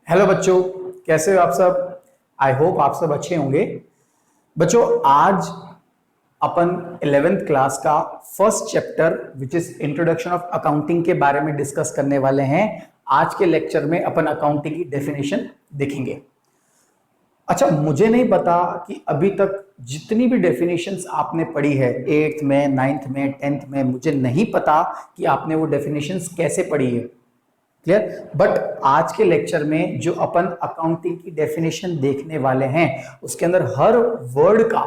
Hello बच्चों, कैसे हो आप सब। आई होप आप सब अच्छे होंगे। बच्चों, आज अपन 11th क्लास का first chapter which is introduction of accounting के बारे में डिस्कस करने वाले हैं। आज के लेक्चर में अपन अकाउंटिंग की डेफिनेशन देखेंगे। अच्छा, मुझे नहीं पता कि अभी तक जितनी भी डेफिनेशंस आपने पढ़ी है 8th में, 9th में, 10th में, मुझे नहीं पता कि आपने वो डेफिनेशंस कैसे पढ़ी है। क्लियर। बट आज के लेक्चर में जो अपन अकाउंटिंग की डेफिनेशन देखने वाले हैं उसके अंदर हर वर्ड का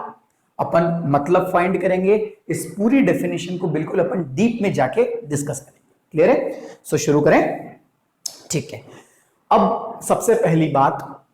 अपन मतलब फाइंड करेंगे। इस पूरी डेफिनेशन को बिल्कुल अपन डीप में जाके डिस्कस करेंगे। क्लियर है? सो शुरू करें। ठीक है। अब सबसे पहली बात,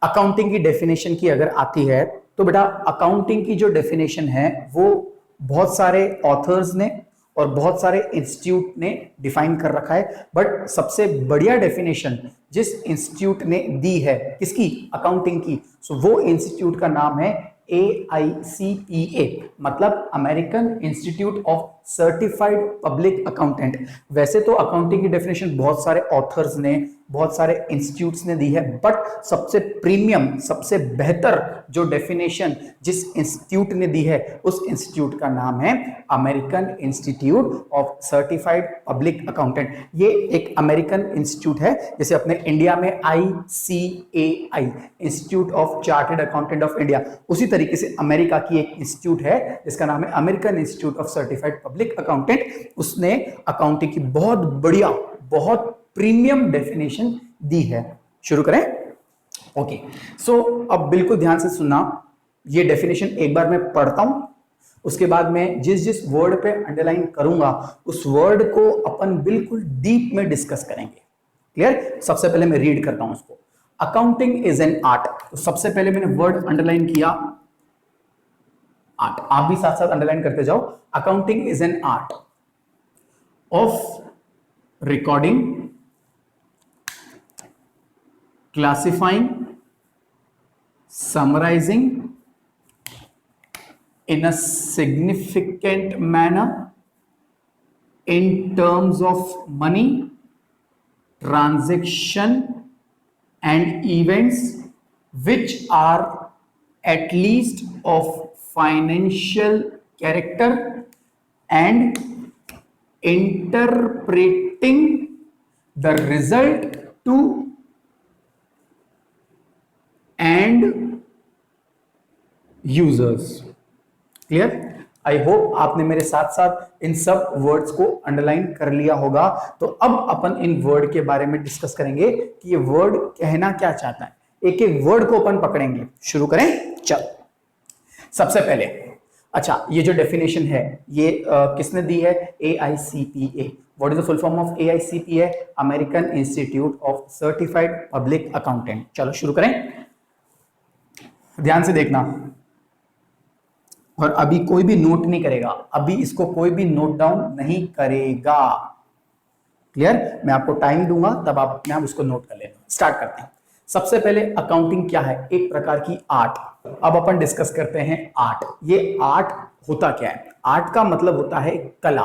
अकाउंटिंग की डेफिनेशन की अगर आती है तो बेटा अकाउंटिंग की जो डेफिनेशन है वो बहुत सारे ऑथर्स ने और बहुत सारे इंस्टीट्यूट ने डिफाइन कर रखा है। बट सबसे बढ़िया डेफिनेशन जिस इंस्टीट्यूट ने दी है किसकी, अकाउंटिंग की, सो वो इंस्टीट्यूट का नाम है AICPA, मतलब American institute of certified public accountant. वैसे तो अकाउंटिंग की डेफिनेशन बहुत सारे ऑथर्स ने, बहुत सारे इंस्टीट्यूट्स ने दी है, बट सबसे प्रीमियम, सबसे बेहतर जो डेफिनेशन जिस इंस्टीट्यूट ने दी है उस इंस्टीट्यूट का नाम है American institute of certified public accountant. ये एक अमेरिकन इंस्टीट्यूट है, जैसे अपने इंडिया में ICAI, institute of chartered accountant of India, उसी तरीके से अमेरिका की एक इंस्टीट्यूट है जिसका नाम है American institute of certified public accountant. उसने अकाउंटिंग की बहुत बढ़िया, बहुत प्रीमियम डेफिनेशन दी है। शुरू करें। ओके, सो अब बिल्कुल ध्यान से सुनना। ये डेफिनेशन एक बार मैं पढ़ता हूं, उसके बाद में जिस जिस वर्ड पे अंडरलाइन करूंगा उस वर्ड को अपन बिल्कुल डीप में डिस्कस करेंगे। क्लियर? सबसे पहले मैं रीड करता हूं उसको। Accounting is an art. तो सबसे पहले मैंने वर्ड अंडरलाइन किया आर्ट, आप भी साथ साथ अंडरलाइन करते जाओ। Accounting is an art of recording, classifying, summarizing in a significant manner in terms of money, transaction and events which are at least of financial character and interpreting the result to and users. Clear? I hope आपने मेरे साथ साथ इन सब words को underline कर लिया होगा। तो अब अपन इन वर्ड के बारे में डिस्कस करेंगे कि ये वर्ड कहना क्या चाहता है। एक एक वर्ड को अपन पकड़ेंगे। शुरू करें। चल, सबसे पहले, अच्छा, ये जो डेफिनेशन है ये किसने दी है? AICPA। What is the full form of AICPA? American institute of certified public accountant. चलो शुरू करें। ध्यान से देखना, और अभी कोई भी नोट नहीं करेगा, अभी इसको कोई भी नोट डाउन नहीं करेगा। क्लियर? मैं आपको टाइम दूंगा, तब आप अपने आप उसको नोट कर लेना। स्टार्ट करते हैं। सबसे पहले अकाउंटिंग क्या है? एक प्रकार की आर्ट। अब अपन डिस्कस करते हैं आर्ट। ये आर्ट होता क्या है? आर्ट का मतलब होता है कला।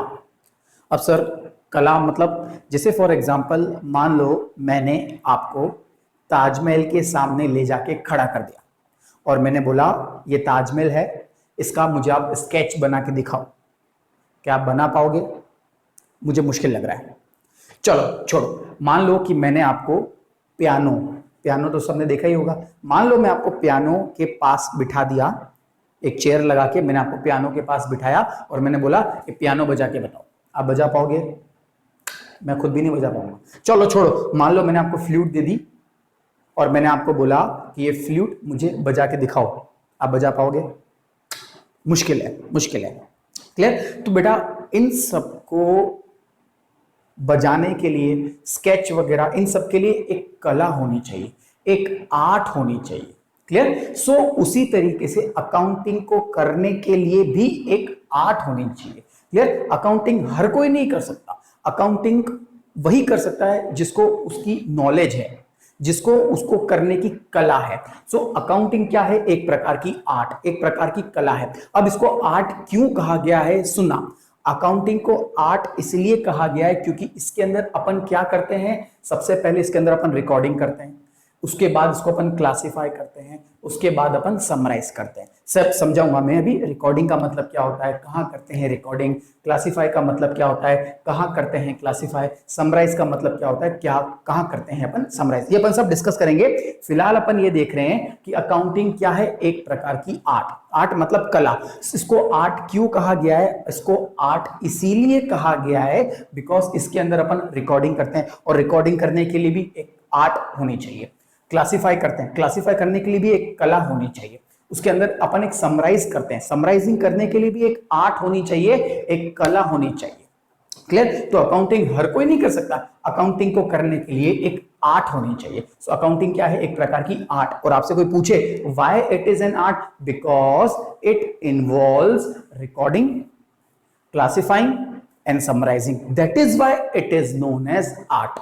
अब सर, कला मतलब जैसे फॉर एग्जांपल मान लो मैंने आपको ताजमहल के सामने ले जाके खड़ा कर दिया और मैंने बोला ये ताजमहल है, इसका मुझे आप स्केच बना के दिखाओ। क्या आप बना पाओगे? मुझे मुश्किल लग रहा है। चलो छोड़ो, मान लो कि मैंने आपको पियानो, पियानो तो सबने देखा ही होगा, मान लो मैं आपको पियानो के पास बिठा दिया, एक चेयर लगा के मैंने आपको पियानो के पास बिठाया और मैंने बोला कि पियानो बजा के बताओ। आप बजा पाओगे? मैं खुद भी नहीं बजा पाऊंगा। चलो छोड़ो, मान लो मैंने आपको फ्लूट दे दी और मैंने आपको बोला कि ये फ्लूट मुझे बजा के दिखाओ। आप बजा पाओगे? मुश्किल है, मुश्किल है। क्लियर? तो बेटा इन सबको बजाने के लिए, स्केच वगैरह, इन सब के लिए एक कला होनी चाहिए, एक आर्ट होनी चाहिए। क्लियर? सो उसी तरीके से अकाउंटिंग को करने के लिए भी एक आर्ट होनी चाहिए। क्लियर? अकाउंटिंग हर कोई नहीं कर सकता। अकाउंटिंग वही कर सकता है जिसको उसकी नॉलेज है, जिसको उसको करने की कला है। सो अकाउंटिंग क्या है? एक प्रकार की आर्ट, एक प्रकार की कला है। अब इसको आर्ट क्यों कहा गया है? सुना, अकाउंटिंग को आर्ट इसलिए कहा गया है क्योंकि इसके अंदर अपन क्या करते हैं? सबसे पहले इसके अंदर अपन रिकॉर्डिंग करते हैं। उसके बाद इसको अपन क्लासिफाई करते हैं, उसके बाद अपन समराइज करते हैं। सब समझाऊंगा मैं अभी। रिकॉर्डिंग का मतलब क्या होता है, कहाँ करते हैं रिकॉर्डिंग, क्लासिफाई का मतलब क्या होता है, कहाँ करते हैं क्लासिफाई, समराइज का मतलब क्या होता है, क्या कहाँ करते हैं अपन समराइज, ये अपन सब डिस्कस करेंगे। फिलहाल अपन ये देख रहे हैं कि अकाउंटिंग क्या है, एक प्रकार की आर्ट। आर्ट मतलब कला। इसको आर्ट क्यों कहा गया है, इसको आर्ट इसीलिए कहा गया है बिकॉज इसके अंदर अपन रिकॉर्डिंग करते हैं, और रिकॉर्डिंग करने के लिए भी एक आर्ट होनी चाहिए। क्लासिफाई करते हैं, क्लासिफाई करने के लिए भी एक कला होनी चाहिए। उसके अंदर अपन एक समराइज करते हैं, समराइजिंग करने के लिए भी एक आर्ट होनी चाहिए, एक कला होनी चाहिए। क्लियर? तो अकाउंटिंग हर कोई नहीं कर सकता, अकाउंटिंग को करने के लिए एक आर्ट होनी चाहिए। सो अकाउंटिंग क्या है, एक प्रकार की आर्ट। और आपसे कोई पूछे why it is an art, because it involves recording, classifying and summarising, that is why it is known as art.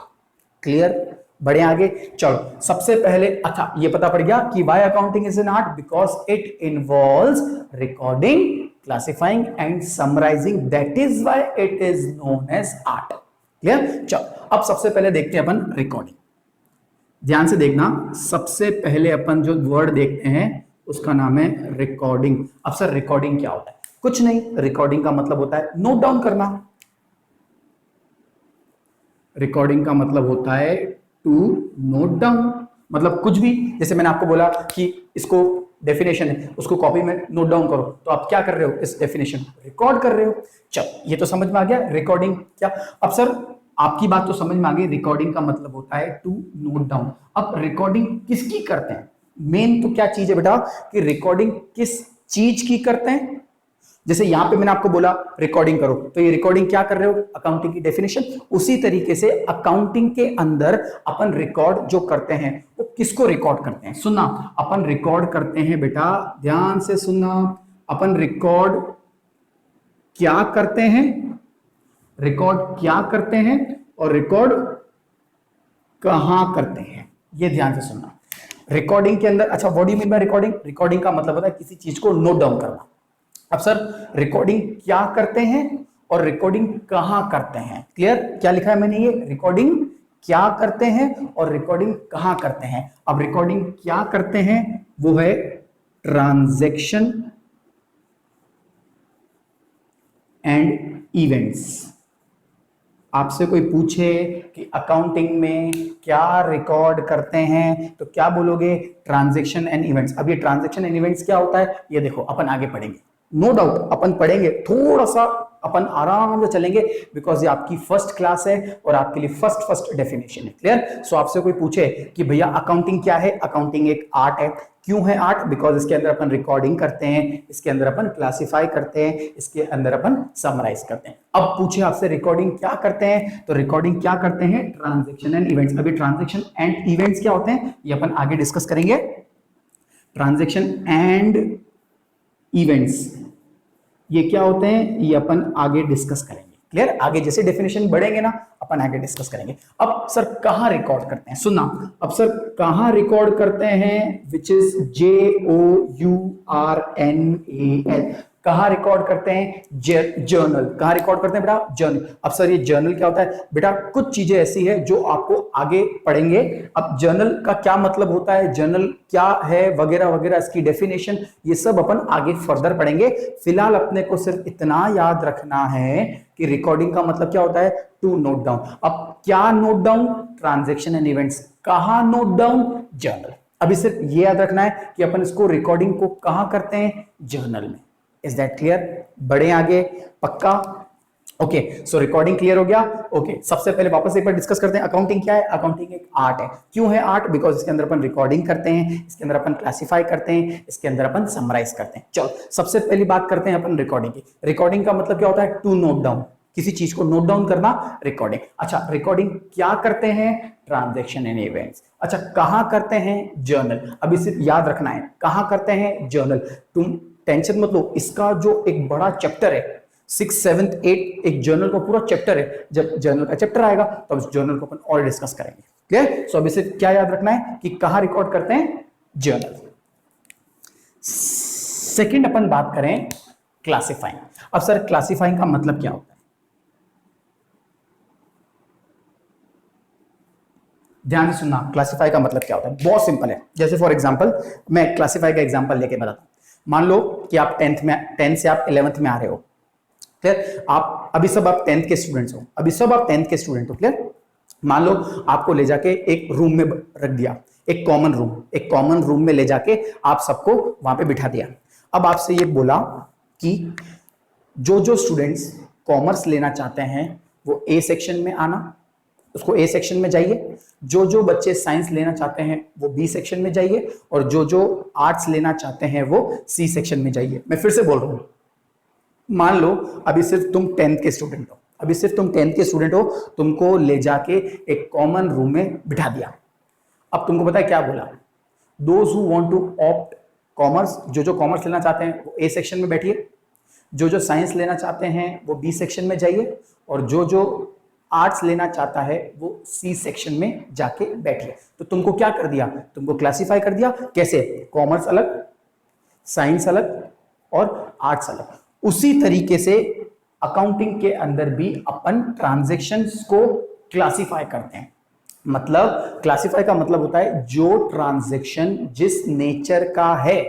Clear? बढ़े आगे। चलो सबसे पहले अच्छा ये पता पड़ गया कि why accounting is an art, because it involves recording, classifying and summarising, that is why it is known as art. Clear? चलो अब सबसे पहले देखते हैं अपन रिकॉर्डिंग। ध्यान से देखना, सबसे पहले अपन जो वर्ड देखते हैं उसका नाम है रिकॉर्डिंग। अब सर रिकॉर्डिंग क्या होता है? कुछ नहीं, रिकॉर्डिंग का मतलब होता है नोट डाउन करना। रिकॉर्डिंग का मतलब होता है टू नोट डाउन, मतलब कुछ भी। जैसे मैंने आपको बोला कि इसको डेफिनेशन है, उसको कॉपी में नोट डाउन करो, तो आप क्या कर रहे हो, इस डेफिनेशन को रिकॉर्ड कर रहे हो। चलो ये तो समझ में आ गया रिकॉर्डिंग क्या। अब सर आपकी बात तो समझ में आ गई, रिकॉर्डिंग का मतलब होता है टू नोट डाउन। अब रिकॉर्डिंग किसकी करते हैं, मेन तो क्या चीज है बेटा कि रिकॉर्डिंग किस चीज की करते हैं। जैसे यहां पे मैंने आपको बोला रिकॉर्डिंग करो, तो ये रिकॉर्डिंग क्या कर रहे हो, अकाउंटिंग की डेफिनेशन। उसी तरीके से अकाउंटिंग के अंदर अपन रिकॉर्ड जो करते हैं वो किसको रिकॉर्ड करते हैं, सुनना। अपन रिकॉर्ड करते हैं बेटा, ध्यान से सुनना, अपन रिकॉर्ड क्या करते हैं, रिकॉर्ड क्या करते हैं और रिकॉर्ड कहां करते हैं, ये ध्यान से सुनना। रिकॉर्डिंग के अंदर अच्छा what do you mean by recording, recording का मतलब होता है किसी चीज को नोट डाउन करना। अब सर रिकॉर्डिंग क्या करते हैं और रिकॉर्डिंग कहां करते हैं, क्लियर? क्या लिखा है मैंने, ये रिकॉर्डिंग क्या करते हैं और रिकॉर्डिंग कहां करते हैं। अब रिकॉर्डिंग क्या करते हैं वो है ट्रांजैक्शन एंड इवेंट्स। आपसे कोई पूछे कि अकाउंटिंग में क्या रिकॉर्ड करते हैं तो क्या बोलोगे, ट्रांजैक्शन एंड इवेंट्स। अब ये ट्रांजैक्शन एंड इवेंट्स क्या होता है ये देखो अपन आगे पढ़ेंगे, नो डाउट अपन पढ़ेंगे, थोड़ा सा अपन आराम से चलेंगे बिकॉज ये आपकी फर्स्ट क्लास है और आपके लिए फर्स्ट डेफिनेशन है। क्लियर? सो आपसे कोई पूछे कि भैया अकाउंटिंग क्या है, अकाउंटिंग एक आर्ट है। क्यों है आर्ट, बिकॉज इसके अंदर अपन रिकॉर्डिंग करते हैं, इसके अंदर अपन क्लासिफाई करते हैं, इसके अंदर अपन समराइज करते हैं। अब पूछे आपसे रिकॉर्डिंग क्या करते हैं, तो रिकॉर्डिंग क्या करते हैं, ट्रांजैक्शन एंड इवेंट्स। अभी ट्रांजैक्शन एंड इवेंट्स क्या होते हैं ये अपन आगे डिस्कस करेंगे। ट्रांजैक्शन एंड इवेंट्स ये क्या होते हैं ये अपन आगे डिस्कस करेंगे। क्लियर? आगे जैसे डेफिनेशन बढ़ेंगे ना अपन आगे डिस्कस करेंगे। अब सर कहां रिकॉर्ड करते हैं, सुनना। अब सर कहां रिकॉर्ड करते हैं, विच इज JOURNAL, कहां रिकॉर्ड करते हैं, जर्नल। कहां रिकॉर्ड करते हैं बेटा, जर्नल। अब सर ये जर्नल क्या होता है बेटा, कुछ चीजें ऐसी है जो आपको आगे पढ़ेंगे। अब जर्नल का क्या मतलब होता है, जर्नल क्या है वगैरह वगैरह, इसकी डेफिनेशन ये सब अपन आगे फर्दर पढ़ेंगे। फिलहाल अपने को सिर्फ इतना याद रखना है कि रिकॉर्डिंग का मतलब क्या होता है, टू नोट डाउन। अब क्या note down, transaction and events. कहां नोट डाउन, जर्नल। अभी सिर्फ ये याद रखना है कि अपन इसको रिकॉर्डिंग को कहां करते हैं, जर्नल में। Is that clear? बढ़े आगे, पक्का? ओके सो रिकॉर्डिंग क्लियर हो गया। ओके सबसे पहले वापस एक बार डिस्कस करते हैं अकाउंटिंग क्या है। अकाउंटिंग एक आर्ट है। क्यों है आर्ट, बिकॉज इसके अंदर अपन रिकॉर्डिंग करते हैं, इसके अंदर अपन क्लासिफाई करते हैं, इसके अंदर अपन समराइज करते हैं। चलो सबसे पहली बात करते हैं अपन रिकॉर्डिंग की। रिकॉर्डिंग का मतलब क्या होता है, टू नोट डाउन, किसी चीज को नोट डाउन करना, रिकॉर्डिंग। अच्छा रिकॉर्डिंग क्या करते हैं, ट्रांजैक्शन एंड इवेंट्स। अच्छा कहां करते हैं, जर्नल। अभी सिर्फ याद रखना है कहां करते हैं, जर्नल। तुम टेंशन मत लो, इसका जो एक बड़ा चैप्टर है 6, 7, 8 एक जर्नल का पूरा चैप्टर है। जब जर्नल का चैप्टर आएगा तब उस जर्नल को अपन और डिस्कस करेंगे। क्लियर? सो अभी से क्या याद रखना है कि कहां रिकॉर्ड करते हैं, जर्नल। सेकंड अपन बात करें क्लासिफाइंग। अब सर क्लासिफाइंग का मतलब क्या होता है, ध्यान से सुनना, क्लासिफाई का मतलब क्या होता है, बहुत सिंपल है। जैसे फॉर एग्जांपल मैं क्लासिफाई का एग्जांपल लेके बताता हूं। मान लो कि आप 10th से आप 11th में आ रहे हो, क्लियर। आप अभी सब आप 10th के स्टूडेंट्स हो, अभी सब आप 10th के स्टूडेंट हो, क्लियर। मान लो आपको ले जाके एक रूम में रख दिया, एक कॉमन रूम में ले जाके आप सबको वहां पे बिठा दिया। अब आपसे ये बोला कि जो जो स्टूडेंट्स कॉमर्स लेना चाहते हैं वो ए सेक्शन में आना, उसको ए सेक्शन में जाइए। जो जो बच्चे साइंस लेना चाहते हैं वो बी सेक्शन में जाइए, और जो जो आर्ट्स लेना चाहते हैं वो सी सेक्शन में जाइए। मैं फिर से बोल रहा हूं, मान लो अभी सिर्फ तुम 10th के स्टूडेंट हो, तुमको ले जाके एक कॉमन रूम में बिठा दिया। अब तुमको पता है क्या बोला, those who want to opt commerce, जो जो कॉमर्स लेना चाहते हैं वो ए सेक्शन में बैठिए, जो जो साइंस लेना चाहते हैं वो बी सेक्शन में जाइए, और जो जो आर्ट्स लेना चाहता है वो सी सेक्शन में जाके बैठिए। तो तुमको क्या कर दिया, तुमको क्लासिफाई कर दिया। कैसे, कॉमर्स अलग, साइंस अलग और आर्ट्स अलग। उसी तरीके से अकाउंटिंग के अंदर भी अपन ट्रांजैक्शंस को क्लासिफाई करते हैं। मतलब क्लासिफाई का मतलब होता है जो ट्रांजैक्शन जिस नेचर का है,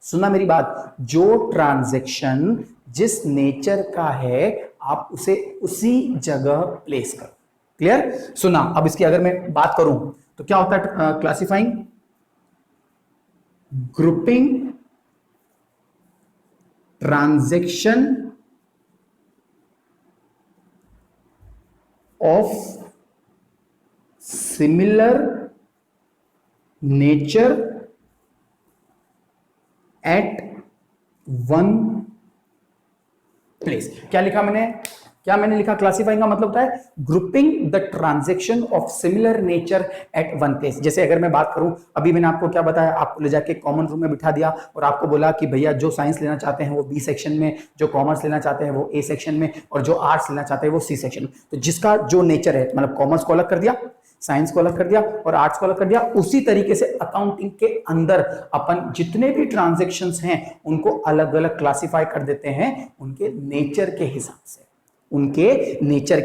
सुना मेरी बात, जो ट्रांजैक्शन जिस नेचर का है आप उसे उसी जगह प्लेस करो। क्लियर, सुना। अब इसकी अगर मैं बात करूं तो क्या होता है classifying, grouping transaction of similar nature eight one place. क्या मैंने लिखा क्लासिफाइंग का मतलब होता है grouping the transaction of similar nature eight one place. जैसे अगर मैं बात करूं, अभी मैंने आपको क्या बताया, आपको ले जाके कॉमन रूम में बिठा दिया और आपको बोला कि भैया जो साइंस लेना चाहते हैं वो बी सेक्शन में, जो कॉमर्स लेना चाहते हैं वो ए सेक्शन में, और जो आर्ट्स लेना चाहते हैं वो सी सेक्शन में। तो जिसका जो नेचर है, मतलब कॉमर्स को अलग कर दिया, साइंस को अलग कर दिया और आर्ट्स को अलग कर दिया। उसी तरीके से अकाउंटिंग के अंदर अपन जितने भी ट्रांजैक्शंस हैं उनको अलग अलग क्लासिफाई कर देते हैं उनके नेचर के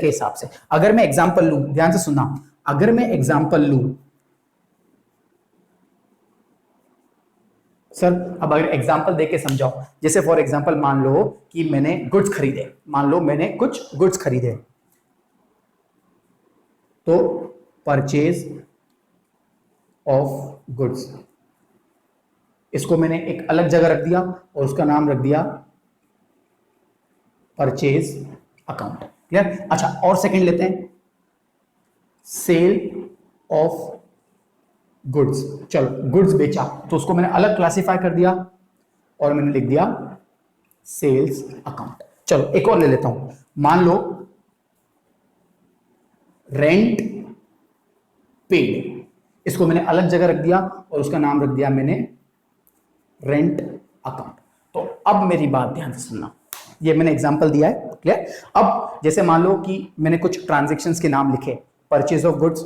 हिसाब से, अगर मैं एग्जांपल लूं, ध्यान से सुनना, अगर मैं एग्जांपल लूं सर, अब अगर एग्जांपल देके समझाओ, जैसे फॉर एग्जांपल मान लो कि मैंने गुड्स खरीदे, तो परचेज ऑफ गुड्स, इसको मैंने एक अलग जगह रख दिया और उसका नाम रख दिया परचेज अकाउंट। क्लियर। अच्छा, और सेकंड लेते हैं, सेल ऑफ गुड्स। चलो, गुड्स बेचा तो उसको मैंने अलग क्लासिफाई कर दिया और मैंने लिख दिया सेल्स अकाउंट। चलो एक और ले लेता हूं, मान लो रेंट पेड, इसको मैंने अलग जगह रख दिया और उसका नाम रख दिया मैंने रेंट अकाउंट। तो अब मेरी बात ध्यान से सुनना, ये मैंने एग्जांपल दिया है। क्लियर। अब जैसे मान लो कि मैंने कुछ ट्रांजैक्शंस के नाम लिखे, purchase of goods,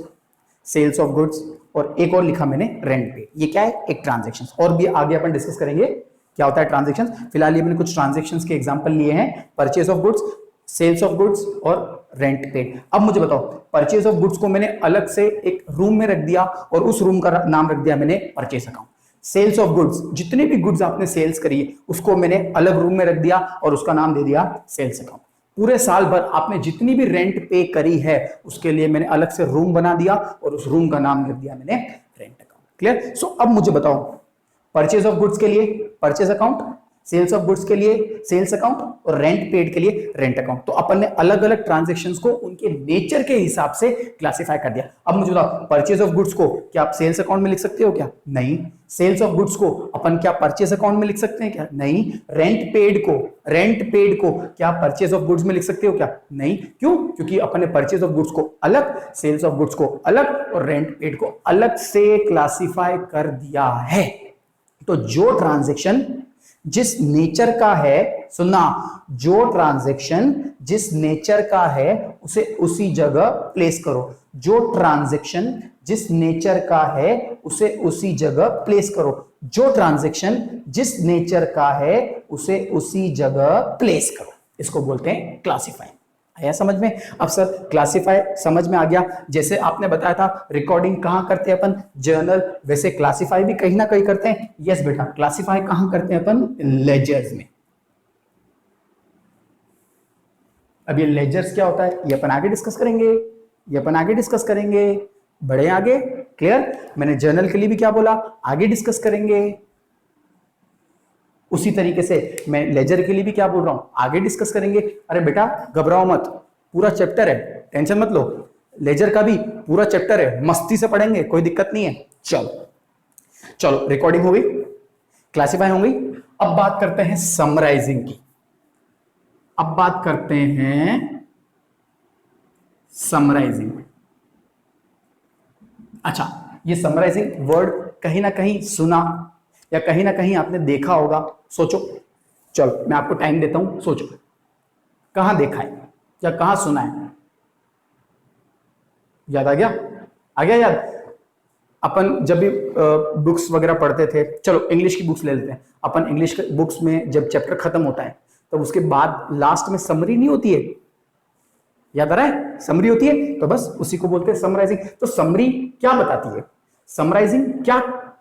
sales of goods, और एक और लिखा मैंने रेंट पेड। ये क्या है, एक ट्रांजैक्शन। और भी आगे अपन डिस्कस करेंगे क्या होता है ट्रांजैक्शन। फिलहाल ये मैंने कुछ ट्रांजैक्शंस के एग्जांपल लिए हैं, purchase of goods, sales of goods और रेंट पेड। अब मुझे बताओ, परचेज ऑफ गुड्स को मैंने अलग से एक रूम में रख दिया और उस रूम का नाम रख दिया मैंने purchase account. Sales of goods, जितने भी गुड्स आपने सेल्स करी उसको मैंने अलग रूम में रख दिया और उसका नाम दे दिया सेल्स अकाउंट। पूरे साल भर आपने जितनी भी रेंट पे करी है उसके लिए मैंने अलग से रूम बना दिया और उस रूम का नाम रख दिया मैंने रेंट अकाउंट। क्लियर। सो अब मुझे बताओ, परचेज ऑफ गुड्स के लिए purchase account, sales of goods के लिए सेल्स अकाउंट और रेंट पेड के लिए रेंट अकाउंट। तो अपन ने अलग अलग ट्रांजैक्शंस को उनके नेचर के हिसाब से क्लासिफाई कर दिया। अब मुझे बताओ, परचेज ऑफ गुड्स को क्या आप सेल्स अकाउंट में लिख सकते हो क्या? नहीं। सेल्स ऑफ गुड्स को अपन क्या परचेज अकाउंट में लिख सकते हैं क्या? नहीं। रेंट पेड को क्या परचेज ऑफ गुड्स में लिख सकते हो क्या? नहीं। क्यों? क्योंकि अपन ने परचेज ऑफ गुड्स को अलग, सेल्स ऑफ गुड्स को अलग और रेंट पेड को अलग से क्लासिफाई कर दिया है। तो जो ट्रांजैक्शन जिस नेचर का है, सुनना, जो ट्रांजैक्शन जिस नेचर का है उसे उसी जगह प्लेस करो। जो ट्रांजैक्शन जिस नेचर का है उसे उसी जगह प्लेस करो। जो ट्रांजैक्शन जिस नेचर का है उसे उसी जगह प्लेस करो। इसको बोलते हैं क्लासिफाइंग। आया समझ में? अब सर क्लासिफाई समझ में आ गया। जैसे आपने बताया था रिकॉर्डिंग कहाँ करते हैं अपन, जर्नल, वैसे क्लासिफाई भी कहीं ना कहीं करते हैं। यस बेटा, क्लासिफाई कहाँ करते हैं अपन, लेजर्स में। अब ये लेजर्स क्या होता है ये अपन आगे डिस्कस करेंगे, ये अपन आगे डिस्कस करेंगे, बढ़े आगे। क्लियर? मैंने जर्नल के लिए भी क्या बोला, आगे डिस्कस करेंगे। उसी तरीके से मैं लेजर के लिए भी क्या बोल रहा हूं, आगे डिस्कस करेंगे। अरे बेटा घबराओ मत, पूरा चैप्टर है, टेंशन मत लो। लेजर का भी पूरा चैप्टर है, मस्ती से पढ़ेंगे, कोई दिक्कत नहीं है। चलो चलो, रिकॉर्डिंग हो गई, क्लासिफाई हो गई। अब बात करते हैं समराइजिंग की। अब बात करते हैं समराइजिंग। अच्छा, ये समराइजिंग वर्ड कहीं ना कहीं सुना या कहीं ना कहीं आपने देखा होगा, सोचो। चलो मैं आपको टाइम देता हूं, सोचो कहां देखा है या कहां सुना है। याद आ गया? आ गया याद? अपन जब भी बुक्स वगैरह पढ़ते थे, चलो इंग्लिश की बुक्स ले लेते हैं अपन। इंग्लिश के बुक्स में जब चैप्टर खत्म होता है तो उसके बाद लास्ट में समरी नहीं होती है, याद आ रहा है? समरी होती है, तो बस उसी को बोलते हैं समराइजिंग। तो समरी क्या बताती है, समराइजिंग क्या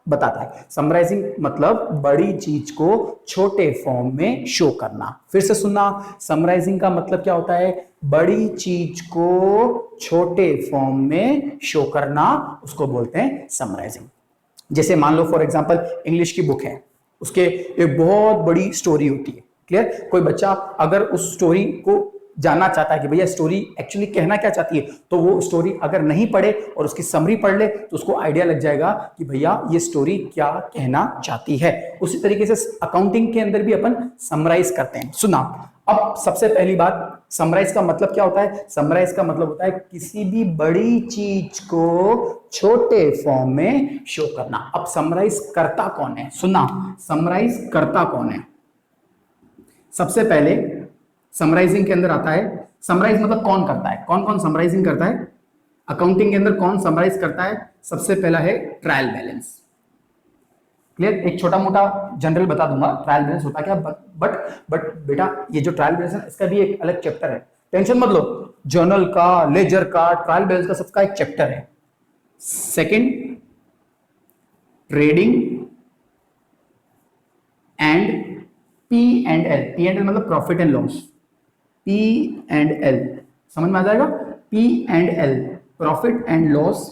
बताता है? समराइजिंग मतलब बड़ी चीज को छोटे फॉर्म में शो करना। फिर से सुनना, समराइजिंग का मतलब क्या होता है, बड़ी चीज को छोटे फॉर्म में शो करना, उसको बोलते हैं समराइजिंग। जैसे मान लो फॉर एग्जांपल इंग्लिश की बुक है, उसके एक बहुत बड़ी स्टोरी होती है। क्लियर? कोई बच्चा अगर उस स्टोरी को जानना चाहता है कि भैया स्टोरी एक्चुअली कहना क्या चाहती है, तो वो स्टोरी अगर नहीं पढ़े और उसकी समरी पढ़ ले तो उसको आइडिया लग जाएगा कि भैया ये स्टोरी क्या कहना चाहती है। उसी तरीके से अकाउंटिंग के अंदर भी अपन समराइज करते हैं। सुना, अब सबसे पहली बात, समराइज का मतलब क्या होता है? समराइज का मतलब होता है किसी भी बड़ी चीज को छोटे फॉर्म में शो करना। अब समराइज करता कौन है? सुना, समराइज करता कौन है? सबसे पहले समराइजिंग के अंदर आता है, समराइज मतलब कौन करता है, कौन कौन समराइजिंग करता है अकाउंटिंग के अंदर, कौन समराइज करता है? सबसे पहला है ट्रायल बैलेंस। क्लियर? एक छोटा मोटा जनरल बता दूंगा ट्रायल बैलेंस होता क्या, बट बेटा ये जो ट्रायल बैलेंस है इसका भी एक अलग चैप्टर है, टेंशन मत लो। जर्नल का, लेजर का, ट्रायल बैलेंस का सबका एक चैप्टर है। Second, trading and P and L. P and L मतलब profit and loss, P and L समझ में आ जाएगा? P and L, profit and loss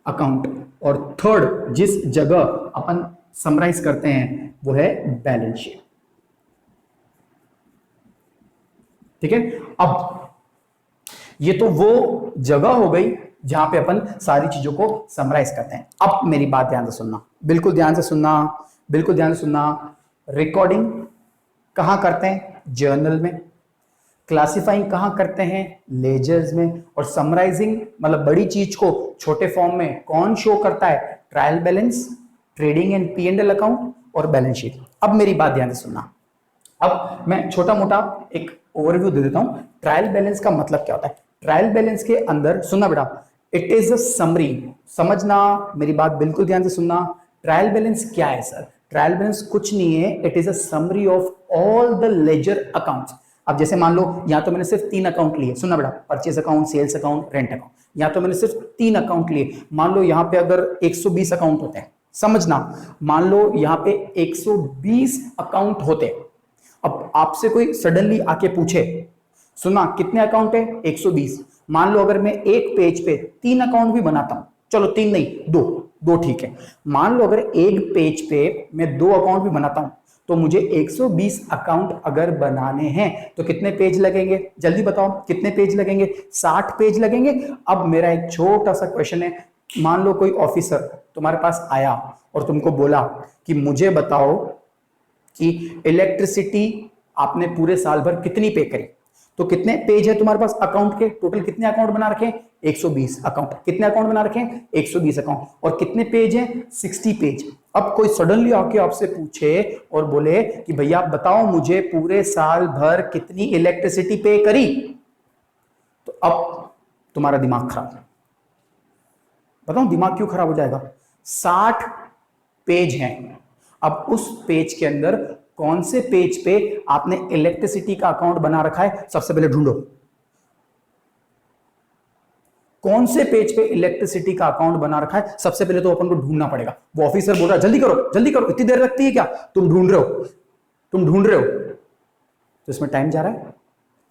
account. और थर्ड जिस जगह अपन समराइज करते हैं वो है बैलेंस शीट। ठीक है? अब ये तो वो जगह हो गई जहां पे अपन सारी चीजों को समराइज करते हैं। अब मेरी बात ध्यान से सुनना, बिल्कुल ध्यान से सुनना, बिल्कुल ध्यान से सुनना। रिकॉर्डिंग कहां करते हैं? जर्नल में। क्लासिफाइंग कहां करते हैं? लेजर्स में। और समराइजिंग मतलब बड़ी चीज को छोटे फॉर्म में कौन शो करता है? Trial balance, trading and P and L account और बैलेंस शीट। अब मेरी बात ध्यान से सुनना, अब मैं छोटा मोटा एक ओवरव्यू दे देता हूं। ट्रायल बैलेंस का मतलब क्या होता है? ट्रायल बैलेंस के अंदर सुनना बेटा, इट इज अ समरी। समझना, मेरी बात बिल्कुल ध्यान से सुनना। ट्रायल बैलेंस क्या है सर? ट्रायल बैलेंस कुछ नहीं है, it is a summary of all the ledger accounts. अब जैसे मान लो यहां तो मैंने सिर्फ 3 अकाउंट लिए, सुनना बेटा, purchase account, sales account, rent account. यहां तो मैंने सिर्फ 3 अकाउंट लिए। मान लो यहां पे अगर 120 अकाउंट होते हैं, समझना, मान लो यहां पे 120 अकाउंट होते हैं। अब आपसे कोई सडनली आके पूछे, सुना कितने अकाउंट है? 120। मान लो अगर मैं एक पेज पे 3 अकाउंट भी बनाता हूं, चलो 3 नहीं, 2, 2 ठीक है। मान लो अगर एक पेज पे मैं 2 अकाउंट भी बनाता हूं तो मुझे 120 अकाउंट अगर बनाने हैं तो कितने पेज लगेंगे? जल्दी बताओ कितने पेज लगेंगे? 60 पेज लगेंगे। अब मेरा एक छोटा सा क्वेश्चन है, मान लो कोई ऑफिसर तुम्हारे पास आया और तुमको बोला कि मुझे बताओ कि इलेक्ट्रिसिटी आपने पूरे साल भर कितनी पे करी, तो कितने पेज है तुम्हारे पास अकाउंट के? टोटल कितने अकाउंट बना रखे हैं? 120 अकाउंट। कितने अकाउंट बना रखे हैं? 120 अकाउंट। और कितने पेज हैं? 60 पेज। अब कोई सडनली आके आपसे पूछे और बोले कि भैया आप बताओ मुझे पूरे साल भर कितनी इलेक्ट्रिसिटी पे करी, तो अब तुम्हारा दिमाग खराब। बताओ दिमाग क्यों खराब हो जाएगा? 60 पेज हैं। अब उस पेज के अंदर कौन से पेज पे आपने इलेक्ट्रिसिटी का अकाउंट बना रखा है, सबसे पहले ढूंढो। कौन से पेज पे इलेक्ट्रिसिटी का अकाउंट बना रखा है, सबसे पहले तो अपन को ढूंढना पड़ेगा। वो ऑफिसर बोल रहा है जल्दी करो जल्दी करो, इतनी देर लगती है क्या, तुम ढूंढ रहे हो, तुम ढूंढ रहे हो, तो इसमें टाइम जा रहा है।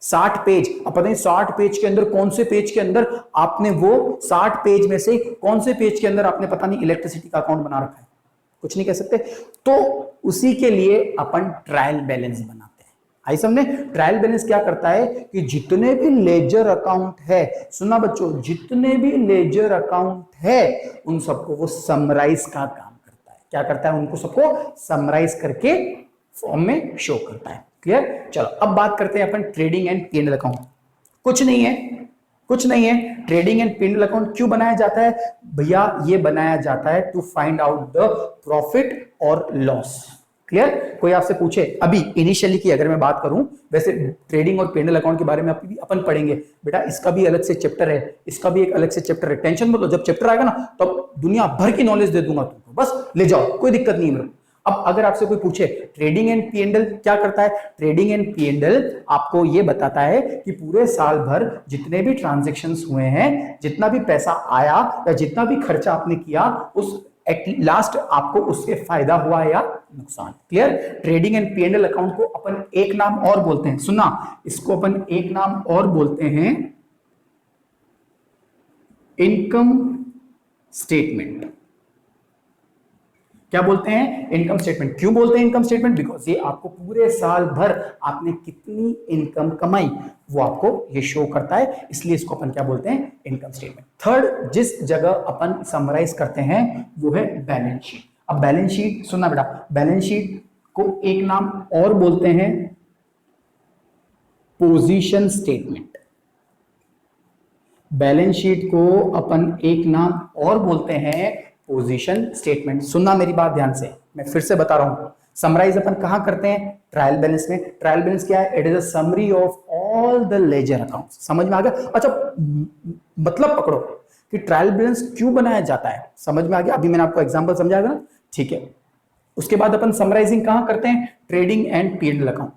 60 पेज, अब पता नहीं 60 पेज के अंदर कौन से पेज के अंदर आपने, वो 60 पेज में से कौन से पेज के अंदर आपने पता नहीं इलेक्ट्रिसिटी का अकाउंट बना रखा है, कुछ नहीं कह सकते। तो उसी के लिए अपन ट्रायल बैलेंस बनाते हैं। आई समझे? ट्रायल बैलेंस क्या करता है कि जितने भी लेजर अकाउंट है, सुना बच्चों, जितने भी लेजर अकाउंट है उन सबको वो समराइज का काम करता है। क्या करता है? उनको सबको समराइज करके फॉर्म में शो करता है। क्लियर? चलो अब बात करते हैं अपन ट्रेडिंग एंड पी&एल अकाउंट। कुछ नहीं है, कुछ नहीं है। ट्रेडिंग एंड पी&एल अकाउंट क्यों बनाया जाता है भैया? ये बनाया जाता है to find out the profit और लॉस। क्लियर? कोई आपसे पूछे अभी इनिशियली की अगर मैं बात करूं, वैसे ट्रेडिंग और पी&एल अकाउंट के बारे में अपन पढ़ेंगे बेटा, इसका भी अलग से चैप्टर है, इसका भी एक अलग से चैप्टर है। टेंशन मत लो, जब चैप्टर आएगा ना तब दुनिया भर की नॉलेज दे दूंगा तुमको, बस ले जाओ, कोई दिक्कत नहीं है मेरे को। अब अगर आपसे कोई पूछे ट्रेडिंग एंड पी&एल क्या करता है, ट्रेडिंग एंड पी&एल आपको ये बताता है कि पूरे साल भर जितने भी ट्रांजैक्शंस हुए हैं, जितना भी पैसा आया या जितना भी खर्चा आपने किया, उस लास्ट आपको उससे फायदा हुआ या नुकसान। Clear? Trading and P and L account को अपन एक नाम और बोलते हैं, सुनना, इसको अपन एक नाम और बोलते हैं इनकम स्टेटमेंट। क्या बोलते हैं? Income statement. क्यों बोलते हैं इनकम स्टेटमेंट? बिकॉज ये आपको पूरे साल भर आपने कितनी इनकम कमाई वो आपको ये शो करता है, इसलिए इसको अपन क्या बोलते हैं? Income statement. थर्ड जिस जगह अपन समराइज करते हैं वो है बैलेंस शीट। अब बैलेंस शीट सुनना बेटा, बैलेंस शीट को एक नाम और बोलते हैं पोजीशन स्टेटमेंट। बैलेंस शीट को अपन एक नाम और बोलते हैं पोजीशन स्टेटमेंट। सुनना मेरी बात ध्यान से, मैं फिर से बता रहा हूं। समराइज अपन कहां करते हैं? ट्रायल बैलेंस में। ट्रायल बैलेंस क्या है? It is a summary of all the ledger accounts. समझ में आ गया? अच्छा मतलब पकड़ो कि ट्रायल बैलेंस क्यों बनाया जाता है, समझ में आ गया? अभी मैंने आपको एग्जांपल समझाया ना, ठीक है। उसके बाद अपन समराइजिंग कहां करते हैं? Trading and P and L account.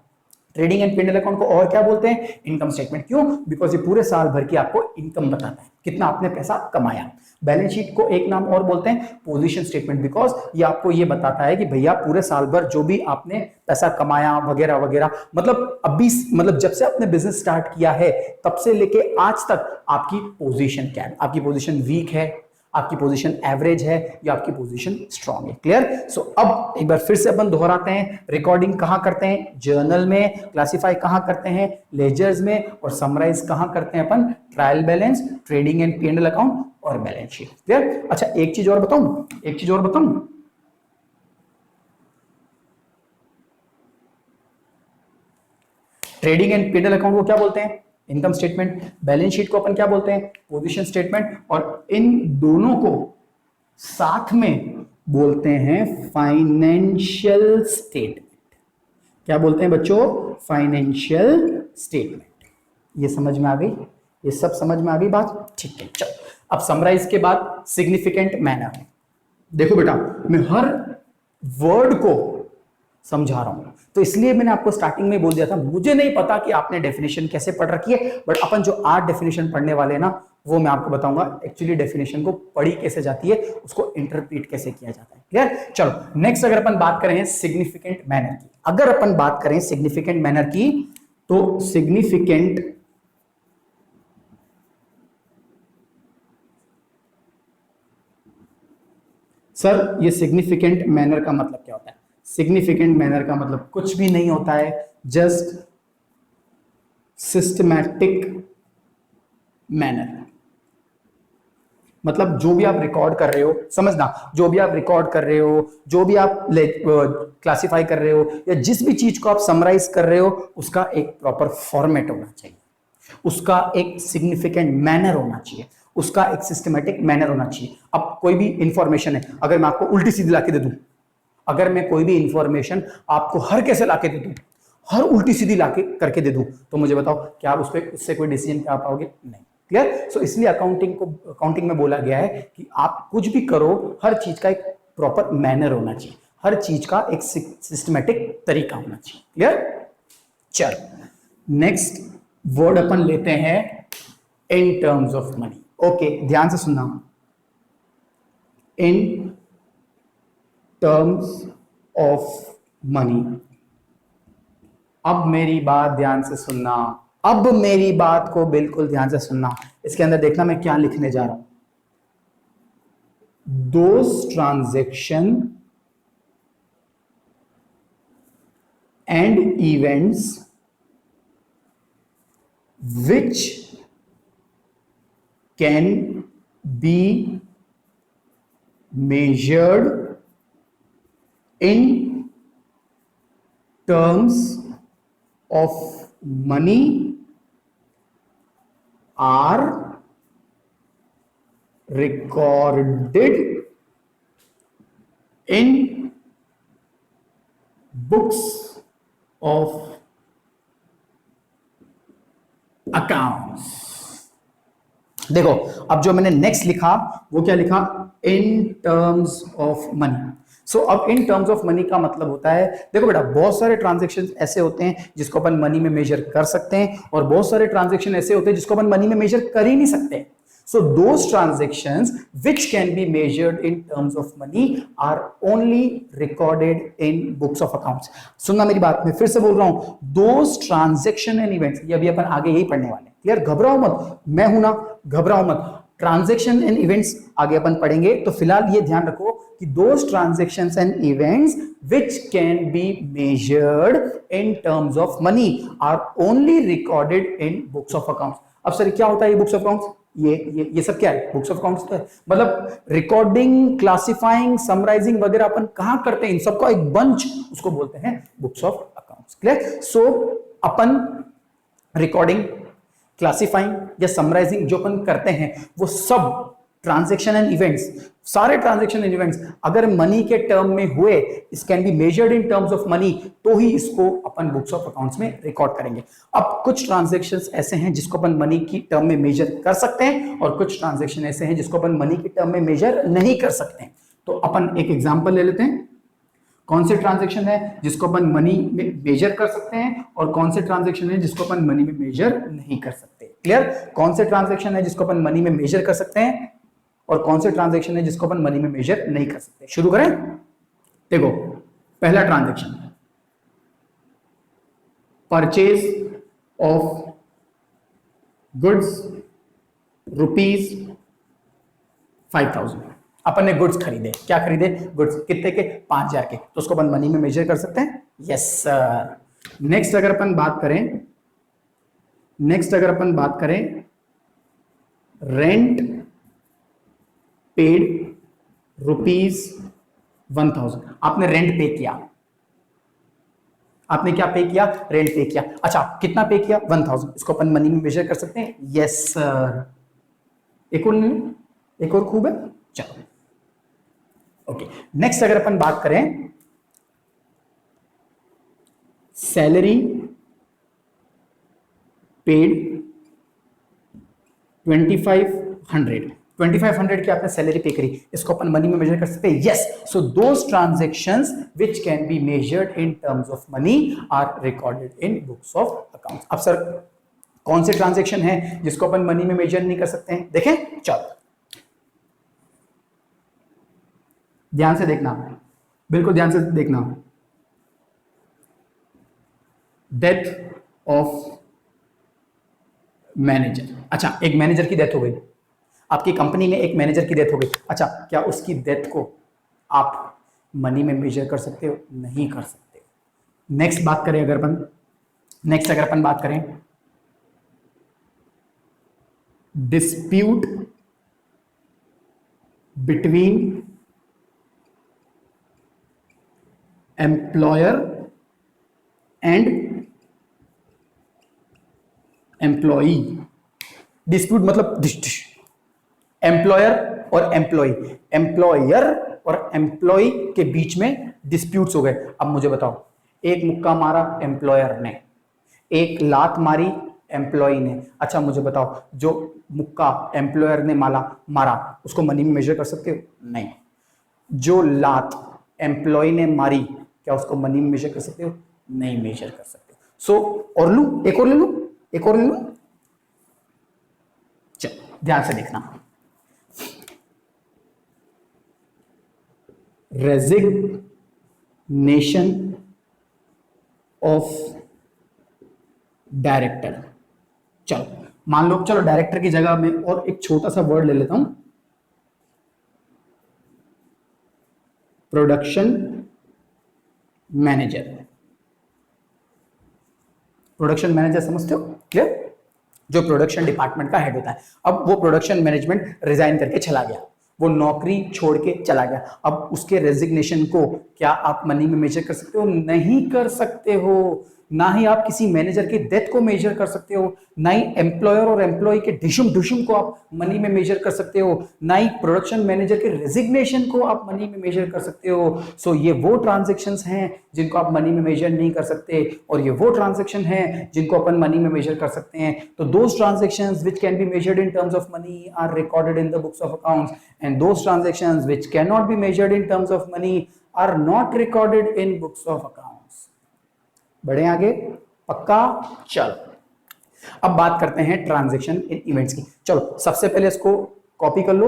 Trading and P and L account को और क्या बोलते हैं? Income statement. क्यों? बिकॉज ये पूरे साल भर की आपको इनकम बताता है, कितना आपने पैसा कमाया। बैलेंस शीट को एक नाम और बोलते हैं पोजीशन स्टेटमेंट, बिकॉज ये आपको ये बताता है कि भैया पूरे साल भर जो भी आपने पैसा कमाया वगैरह वगैरह, मतलब अभी मतलब जब से आपने बिजनेस स्टार्ट किया है तब से लेके आज तक आपकी पोजीशन क्या है, आपकी पोजीशन वीक है, आपकी पोजीशन एवरेज है या आपकी पोजीशन स्ट्रांग है। क्लियर? सो अब एक बार फिर से अपन दोहराते हैं, रिकॉर्डिंग कहां करते हैं? जर्नल में। क्लासिफाई कहां करते हैं? लेजर्स में। और समराइज कहां करते हैं अपन? Trial balance, trading and P and L account और बैलेंस शीट। क्लियर? अच्छा एक चीज और बताऊं, एक चीज और बताऊं, ट्रेडिंग एंड पी&एल अकाउंट को क्या बोलते हैं? Income statement. बैलेंस शीट को अपन क्या बोलते हैं? Position statement. और इन दोनों को साथ में बोलते हैं फाइनेंशियल स्टेटमेंट। क्या बोलते हैं बच्चों? Financial statement. ये समझ में आ गई? ये सब समझ में आ गई बात? ठीक है, चलो अब समराइज के बाद सिग्निफिकेंट मैनर। देखो बेटा मैं हर वर्ड को समझा रहा हूं, तो इसलिए मैंने आपको स्टार्टिंग में बोल दिया था, मुझे नहीं पता कि आपने डेफिनेशन कैसे पढ़ रखी है, बट अपन जो 8 डेफिनेशन पढ़ने वाले हैं ना, वो मैं आपको बताऊंगा एक्चुअली डेफिनेशन को पढ़ी कैसे जाती है, उसको इंटरप्रीट कैसे किया जाता है। क्लियर? चलो नेक्स्ट अगर अपन बात करें सिग्निफिकेंट मैनर की, अगर अपन बात करें सिग्निफिकेंट मैनर की, तो सिग्निफिकेंट सर ये सिग्निफिकेंट मैनर का मतलब क्या होता है? सिग्निफिकेंट मैनर का मतलब कुछ भी नहीं होता है, जस्ट सिस्टमैटिक मैनर। मतलब जो भी आप रिकॉर्ड कर रहे हो, समझना, जो भी आप रिकॉर्ड कर रहे हो, जो भी आप क्लासिफाई कर रहे हो, या जिस भी चीज को आप समराइज कर रहे हो, उसका एक प्रॉपर फॉर्मेट होना चाहिए, उसका एक सिग्निफिकेंट मैनर होना चाहिए, उसका एक सिस्टमैटिक मैनर होना चाहिए। अब कोई भी इंफॉर्मेशन है, अगर मैं आपको उल्टी सीधी लाके दे दूं, अगर मैं कोई भी इंफॉर्मेशन आपको हर कैसे लाके दे दूं, हर उल्टी सीधी लाके करके दे दूं, तो मुझे बताओ क्या आप उससे कोई डिसीजन कर पाओगे? नहीं। क्लियर? सो इसलिए अकाउंटिंग में बोला गया है कि आप कुछ भी करो, हर चीज का एक प्रॉपर मैनर होना चाहिए, हर चीज का एक सिस्टमेटिक तरीका होना चाहिए। क्लियर? चलो नेक्स्ट वर्ड अपन लेते हैं इन टर्म्स ऑफ मनी। ओके, ध्यान से सुनना, इन टर्म्स ऑफ मनी। अब मेरी बात ध्यान से सुनना, अब मेरी बात को बिल्कुल ध्यान से सुनना। इसके अंदर देखना मैं क्या लिखने जा रहा हूं। Those transaction and events which can be measured in terms of money are recorded in books of accounts. देखो अब जो मैंने नेक्स्ट लिखा वो क्या लिखा, इन टर्म्स ऑफ मनी। सो अब इन टर्म्स ऑफ मनी का मतलब होता है, देखो बेटा बहुत सारे ट्रांजैक्शंस ऐसे होते हैं जिसको अपन मनी में मेजर कर सकते हैं, और बहुत सारे ट्रांजैक्शन ऐसे होते हैं जिसको अपन मनी में मेजर कर ही नहीं सकते। So those transactions which can be measured in terms of money are only recorded in books of accounts. सुनना मेरी बात, मैं फिर से बोल रहा हूं, those transaction and events, ये अभी अपन आगे यही पढ़ने वाले हैं। क्लियर? घबराओ मत, मैं हूं ना, घबराओ मत। ट्रांजेक्शन एंड इवेंट्स आगे अपन पढ़ेंगे, तो फिलहाल ये ध्यान रखो कि those transactions and events which can be measured in terms of money are only recorded in books of accounts. अब सर क्या होता है ये बुक्स ऑफ अकाउंट्स? ये सब क्या है? बुक्स ऑफ अकाउंट्स तो है, मतलब रिकॉर्डिंग, क्लासिफाइंग, समराइजिंग वगैरह अपन कहां करते हैं, इन सबका एक बंच, उसको बोलते हैं books of accounts. Clear? So upon recording, classifying या समराइजिंग जो अपन करते हैं वो सब ट्रांजैक्शन एंड इवेंट्स, सारे ट्रांजैक्शन एंड इवेंट्स अगर मनी के टर्म में हुए, इस can be measured in terms of money, तो ही इसको अपन बुक्स ऑफ अकाउंट्स में रिकॉर्ड करेंगे। अब कुछ ट्रांजैक्शंस ऐसे हैं जिसको अपन मनी की टर्म में मेजर कर सकते हैं, और कुछ ट्रांजैक्शन ऐसे हैं जिसको अपन मनी की टर्म में मेजर नहीं कर सकते हैं। तो अपन एक एग्जांपल ले लेते हैं, कौन से ट्रांजैक्शन है जिसको अपन मनी में मेजर कर सकते हैं, और कौन से ट्रांजैक्शन है जिसको अपन मनी में मेजर नहीं कर सकते। क्लियर? कौन से ट्रांजैक्शन है जिसको अपन मनी में मेजर कर सकते हैं, और कौन से ट्रांजैक्शन है जिसको अपन मनी में मेजर नहीं कर सकते। शुरू करें? देखो पहला ट्रांजैक्शन, परचेज ऑफ गुड्स ₹5,000। अपन ने गुड्स खरीदे, क्या खरीदे? गुड्स, कितने के? 5,000 के, तो उसको अपन मनी में मेजर कर सकते हैं। Yes sir. नेक्स्ट अगर अपन बात करें रेंट पेड ₹1,000। आपने रेंट पे किया, आपने क्या पे किया? रेंट पे किया। अच्छा कितना पे किया? 1,000। इसको अपन मनी में मेजर कर सकते हैं। Yes sir. एक और खूब है। चलो ओके, नेक्स्ट अगर अपन बात करें सैलरी पेड 2,500 की आपने सैलरी पे करी, इसको अपन मनी में मेजर कर सकते हैं। Yes. So those transactions which can be measured in terms of money are recorded in books of accounts. अब सर कौन से ट्रांजैक्शन है जिसको अपन मनी में मेजर नहीं कर सकते हैं? देखें, चलो ध्यान से देखना, बिल्कुल ध्यान से देखना। Death of manager. अच्छा एक मैनेजर की डेथ हो गई, आपकी कंपनी में एक मैनेजर की डेथ हो गई। अच्छा क्या उसकी डेथ को आप मनी में मेजर कर सकते हो? नहीं कर सकते। नेक्स्ट अगर अपन बात करें dispute between employer and employee. Dispute मतलब एम्प्लॉयर और एम्प्लॉय के बीच में डिस्प्यूट्स हो गए। अब मुझे बताओ, एक मुक्का मारा एम्प्लॉयर ने, एक लात मारी एम्प्लॉय ने। अच्छा मुझे बताओ, जो मुक्का एम्प्लॉयर ने मारा उसको मनी में मेजर कर सकते हो? नहीं। जो लात एम्प्लॉय ने मारी, क्या उसको मनी में मेजर कर सकते हो? नहीं मेजर कर सकते। सो और लू, एक और ले लू, एक और ले लू। चलो ध्यान से देखना, रेजिग्नेशन ऑफ डायरेक्टर। चलो मान लो, चलो डायरेक्टर की जगह में और एक छोटा सा वर्ड ले लेता हूं, प्रोडक्शन मैनेजर। प्रोडक्शन मैनेजर समझते हो? क्लियर? जो प्रोडक्शन डिपार्टमेंट का हेड होता है। अब वो प्रोडक्शन मैनेजमेंट रिजाइन करके चला गया, वो नौकरी छोड़ के चला गया। अब उसके रेजिग्नेशन को क्या आप मनी में मेजर कर सकते हो? नहीं कर सकते हो। ना ही आप किसी मैनेजर की डेथ को मेजर कर सकते हो, ना ही एम्प्लॉयर और एम्प्लॉय के डिशुम डिशुम को आप मनी में मेजर कर सकते हो, ना ही प्रोडक्शन मैनेजर के रेजिग्नेशन को आप मनी में मेजर कर सकते हो। सो ये वो ट्रांजेक्शन्स हैं जिनको आप मनी में मेजर नहीं कर सकते, और ये वो ट्रांजेक्शन हैं जिनको अपन मनी में मेजर कर सकते हैं। तो those transactions which can be measured in terms of money are recorded in the books of accounts, and those transactions which can not be measured in terms of money are not recorded in books of accounts. बढ़े आगे? पक्का? चलो अब बात करते हैं transaction in events की। चलो सबसे पहले इसको कॉपी कर लो,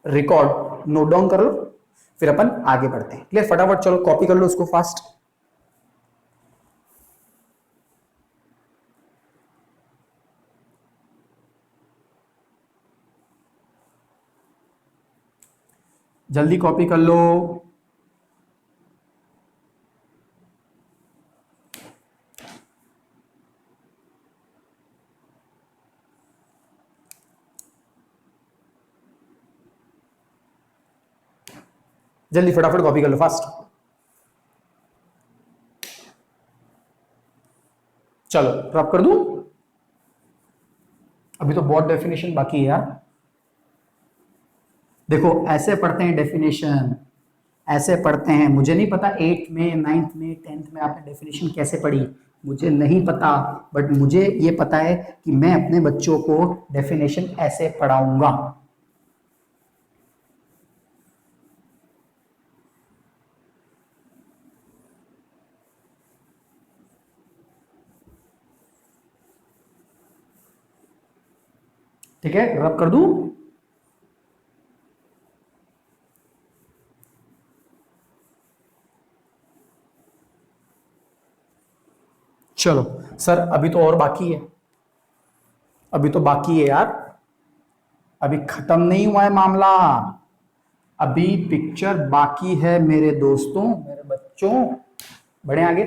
रिकॉर्ड नोट डाउन कर लो, फिर अपन आगे बढ़ते हैं। क्लियर? फटाफट चलो कॉपी कर लो उसको फास्ट। जल्दी कॉपी कर लो। जल्दी फटाफट कॉपी कर लो फास्ट। चलो ड्रॉप कर दूं? अभी तो बहुत डेफिनेशन बाकी है यार। देखो ऐसे पढ़ते हैं डेफिनेशन, ऐसे पढ़ते हैं। मुझे नहीं पता 8th में, 9th में, 10th में आपने डेफिनेशन कैसे पढ़ी, मुझे नहीं पता, बट मुझे ये पता है कि मैं अपने बच्चों को डेफिनेशन ऐसे पढ़ाऊंगा। ठीक है, रब कर दूं? चलो सर अभी तो और बाकी है, अभी तो बाकी है यार, अभी खत्म नहीं हुआ है मामला, अभी पिक्चर बाकी है मेरे दोस्तों, मेरे बच्चों। बढ़े आगे।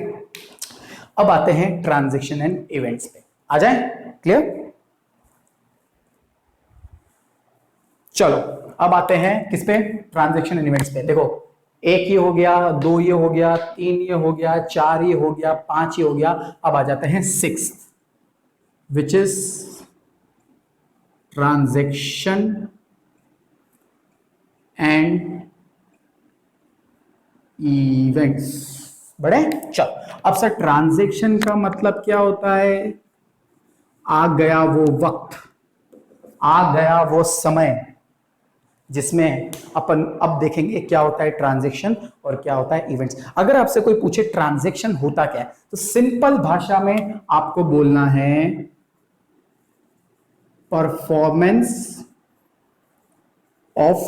अब आते हैं ट्रांजैक्शन एंड इवेंट्स पे, आ जाए? क्लियर? चलो अब आते हैं किस पे? ट्रांजैक्शन एंड इवेंट्स पे। देखो एक ये हो गया, दो ये हो गया, तीन ये हो गया, चार ये हो गया, पांच ये हो गया। अब आ जाते हैं sixth, which is transaction and events. बड़े चल, अब सर ट्रांजैक्शन का मतलब क्या होता है? आ गया वो वक्त, आ गया वो समय जिसमें अपन अब देखेंगे क्या होता है ट्रांजैक्शन और क्या होता है इवेंट्स। अगर आपसे कोई पूछे ट्रांजैक्शन होता क्या है, तो सिंपल भाषा में आपको बोलना है परफॉर्मेंस ऑफ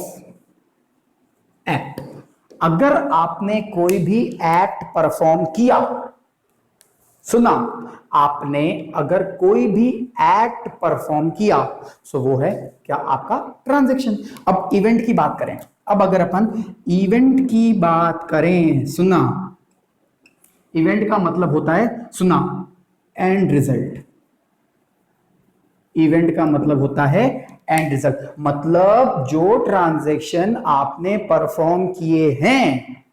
एक्ट। अगर आपने कोई भी एक्ट परफॉर्म किया, सुना आपने, अगर कोई भी एक्ट परफॉर्म किया सो वो है क्या? आपका ट्रांजैक्शन। अब इवेंट की बात करें, अब अगर अपन इवेंट की बात करें, सुना, इवेंट का मतलब होता है, सुना, एंड रिजल्ट। इवेंट का मतलब होता है एंड रिजल्ट, मतलब जो ट्रांजैक्शन आपने परफॉर्म किए हैं,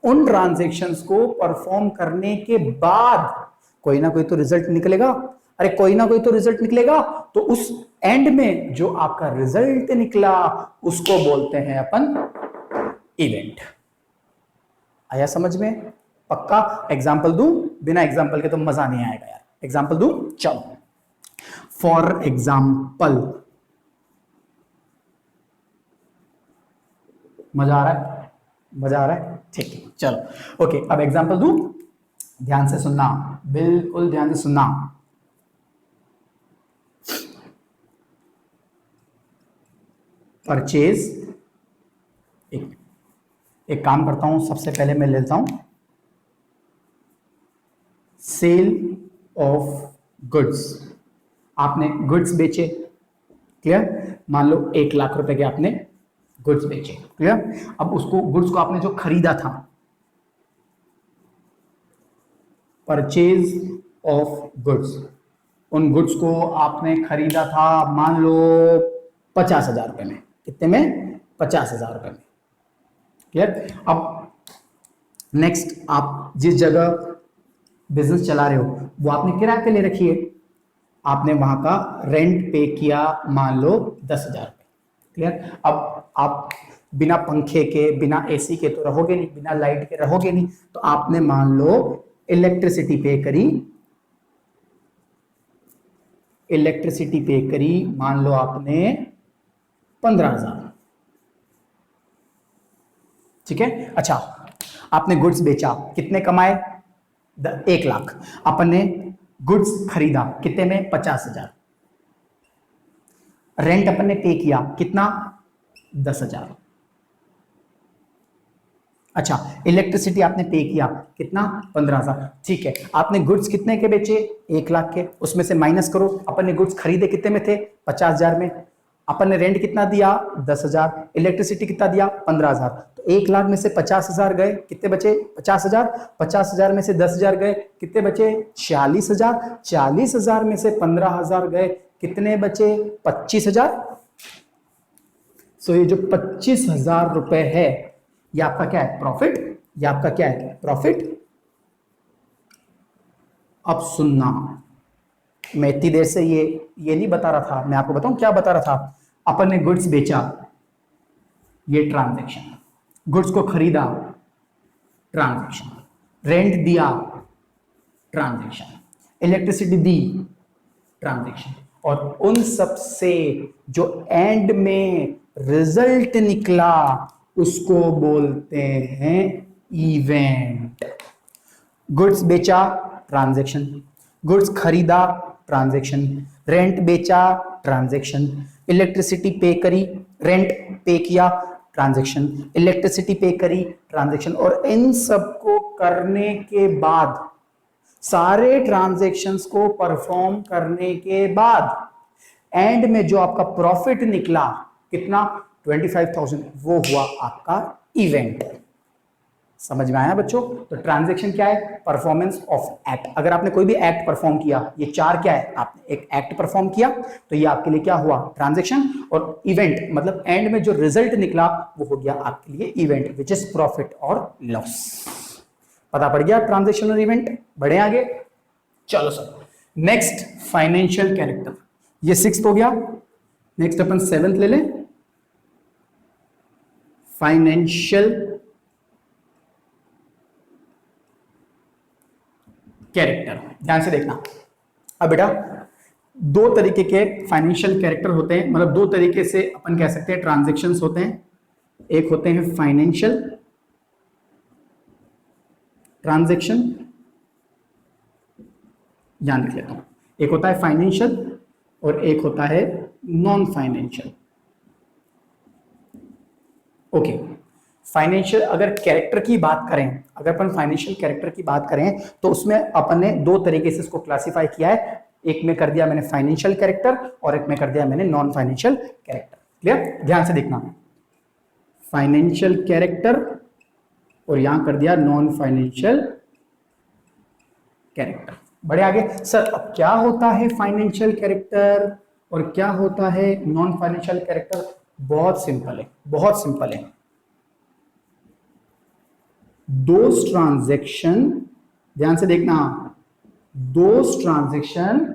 उन ट्रांजैक्शंस को परफॉर्म करने के बाद कोई ना कोई तो रिजल्ट निकलेगा। अरे कोई ना कोई तो रिजल्ट निकलेगा, तो उस एंड में जो आपका रिजल्ट निकला उसको बोलते हैं अपन इवेंट। आया समझ में? पक्का? एग्जाम्पल दूं? बिना एग्जाम्पल के तो मजा नहीं आएगा यार। एग्जाम्पल दूं? चलो फॉर एग्जाम्पल, मजा आ रहा है? मजा आ रहा है? ठीक है, चलो ओके। अब एग्जांपल दूं, ध्यान से सुनना, बिल्कुल ध्यान से सुनना। परचेज, एक काम करता हूं, सबसे पहले मैं लेता हूं सेल ऑफ गुड्स। आपने गुड्स बेचे, क्लियर? मान लो 1 लाख रुपए के आपने गुड्स बेचे, क्लियर? अब उसको गुड्स को आपने जो खरीदा था, परचेज ऑफ गुड्स, उन गुड्स को आपने खरीदा था मान लो 50,000 रुपए में। कितने में? 50,000 रुपए में, क्लियर? अब नेक्स्ट, आप जिस जगह बिजनेस चला रहे हो वो आपने किराए पे ले रखी है, आपने वहां का रेंट पे किया मान लो 10,000 रुपए, क्लियर? अब आप बिना पंखे के, बिना एसी के तो रहोगे नहीं, बिना लाइट के रहोगे नहीं, तो आपने मान लो इलेक्ट्रिसिटी पे करी, इलेक्ट्रिसिटी पे करी मान लो आपने 15,000, ठीक है? अच्छा, आपने गुड्स बेचा, कितने कमाए? 1 लाख। अपन ने गुड्स खरीदा कितने में? 50,000। रेंट अपन ने पे किया कितना? 10,000। अच्छा, इलेक्ट्रिसिटी आपने पे किया कितना? 15,000। ठीक है, आपने गुड्स कितने के बेचे? 1 लाख के। उसमें से माइनस करो, अपन ने गुड्स खरीदे कितने में थे? 50,000 में। अपन ने रेंट कितना दिया? 10,000। इलेक्ट्रिसिटी कितना दिया? 15,000। तो 1 लाख में से 50,000 गए, कितने बचे? 50,000। 50,000 में से 10,000 गए, कितने बचे? 46,000। 40,000 में से 15,000 गए, कितने बचे? 25,000। सो ये जो 25,000 रुपए है, ये आपका क्या है? प्रॉफिट। ये आपका क्या है? प्रॉफिट। अब सुनना, मैं इतनी देर से ये नहीं बता रहा था, मैं आपको बताऊं क्या बता रहा था। अपन ने गुड्स बेचा, ये ट्रांजैक्शन। गुड्स को खरीदा, ट्रांजैक्शन। रेंट दिया, ट्रांजैक्शन। इलेक्ट्रिसिटी दी, ट्रांजैक्शन। और उन सब से जो एंड में रिजल्ट निकला उसको बोलते हैं इवेंट। गुड्स बेचा, ट्रांजैक्शन। गुड्स खरीदा, ट्रांजैक्शन। रेंट बेचा, ट्रांजैक्शन। इलेक्ट्रिसिटी पे करी, रेंट पे किया, ट्रांजैक्शन। इलेक्ट्रिसिटी पे करी, ट्रांजैक्शन। और इन सबको करने के बाद, सारे ट्रांजैक्शंस को परफॉर्म करने के बाद एंड में जो आपका प्रॉफिट निकला, कितना? 25,000, वो हुआ आपका इवेंट। समझ में आया बच्चों? तो ट्रांजैक्शन क्या है? Performance of act. अगर आपने कोई भी एक्ट परफॉर्म किया, ये 4 क्या है? आपने एक एक्ट परफॉर्म किया, तो ये आपके लिए क्या हुआ? ट्रांजैक्शन। और इवेंट मतलब एंड में जो रिजल्ट निकला वो हो गया आपके लिए इवेंट, विच इज प्रॉफिट और लॉस। पता पड़ गया ट्रांजैक्शन और इवेंट? बढ़े आगे, चलो सर। Next, financial character. ये 6th हो गया। नेक्स्ट अपन 7th ले लें, फाइनेंशियल कैरेक्टर। ध्यान से देखना। अब बेटा, 2 तरीके के फाइनेंशियल कैरेक्टर होते हैं, मतलब 2 तरीके से अपन कह सकते हैं ट्रांजैक्शंस होते हैं। एक होते हैं फाइनेंशियल ट्रांजैक्शन, ध्यान लिख लेता हूं। एक होता है फाइनेंशियल और एक होता है नॉन फाइनेंशियल। ओके, फाइनेंशियल अगर कैरेक्टर की बात करें, अगर अपन फाइनेंशियल कैरेक्टर की बात करें तो उसमें अपन ने 2 तरीके से इसको क्लासिफाई किया है। एक में कर दिया मैंने फाइनेंशियल कैरेक्टर और एक में कर दिया मैंने नॉन फाइनेंशियल कैरेक्टर। क्लियर? ध्यान से देखना, फाइनेंशियल कैरेक्टर और यहां कर दिया नॉन फाइनेंशियल कैरेक्टर। बड़े आगे सर, अब क्या होता है फाइनेंशियल कैरेक्टर और क्या होता है नॉन फाइनेंशियल कैरेक्टर? बहुत सिंपल है, बहुत सिंपल है। दोज ट्रांजैक्शन, ध्यान से देखना, those transaction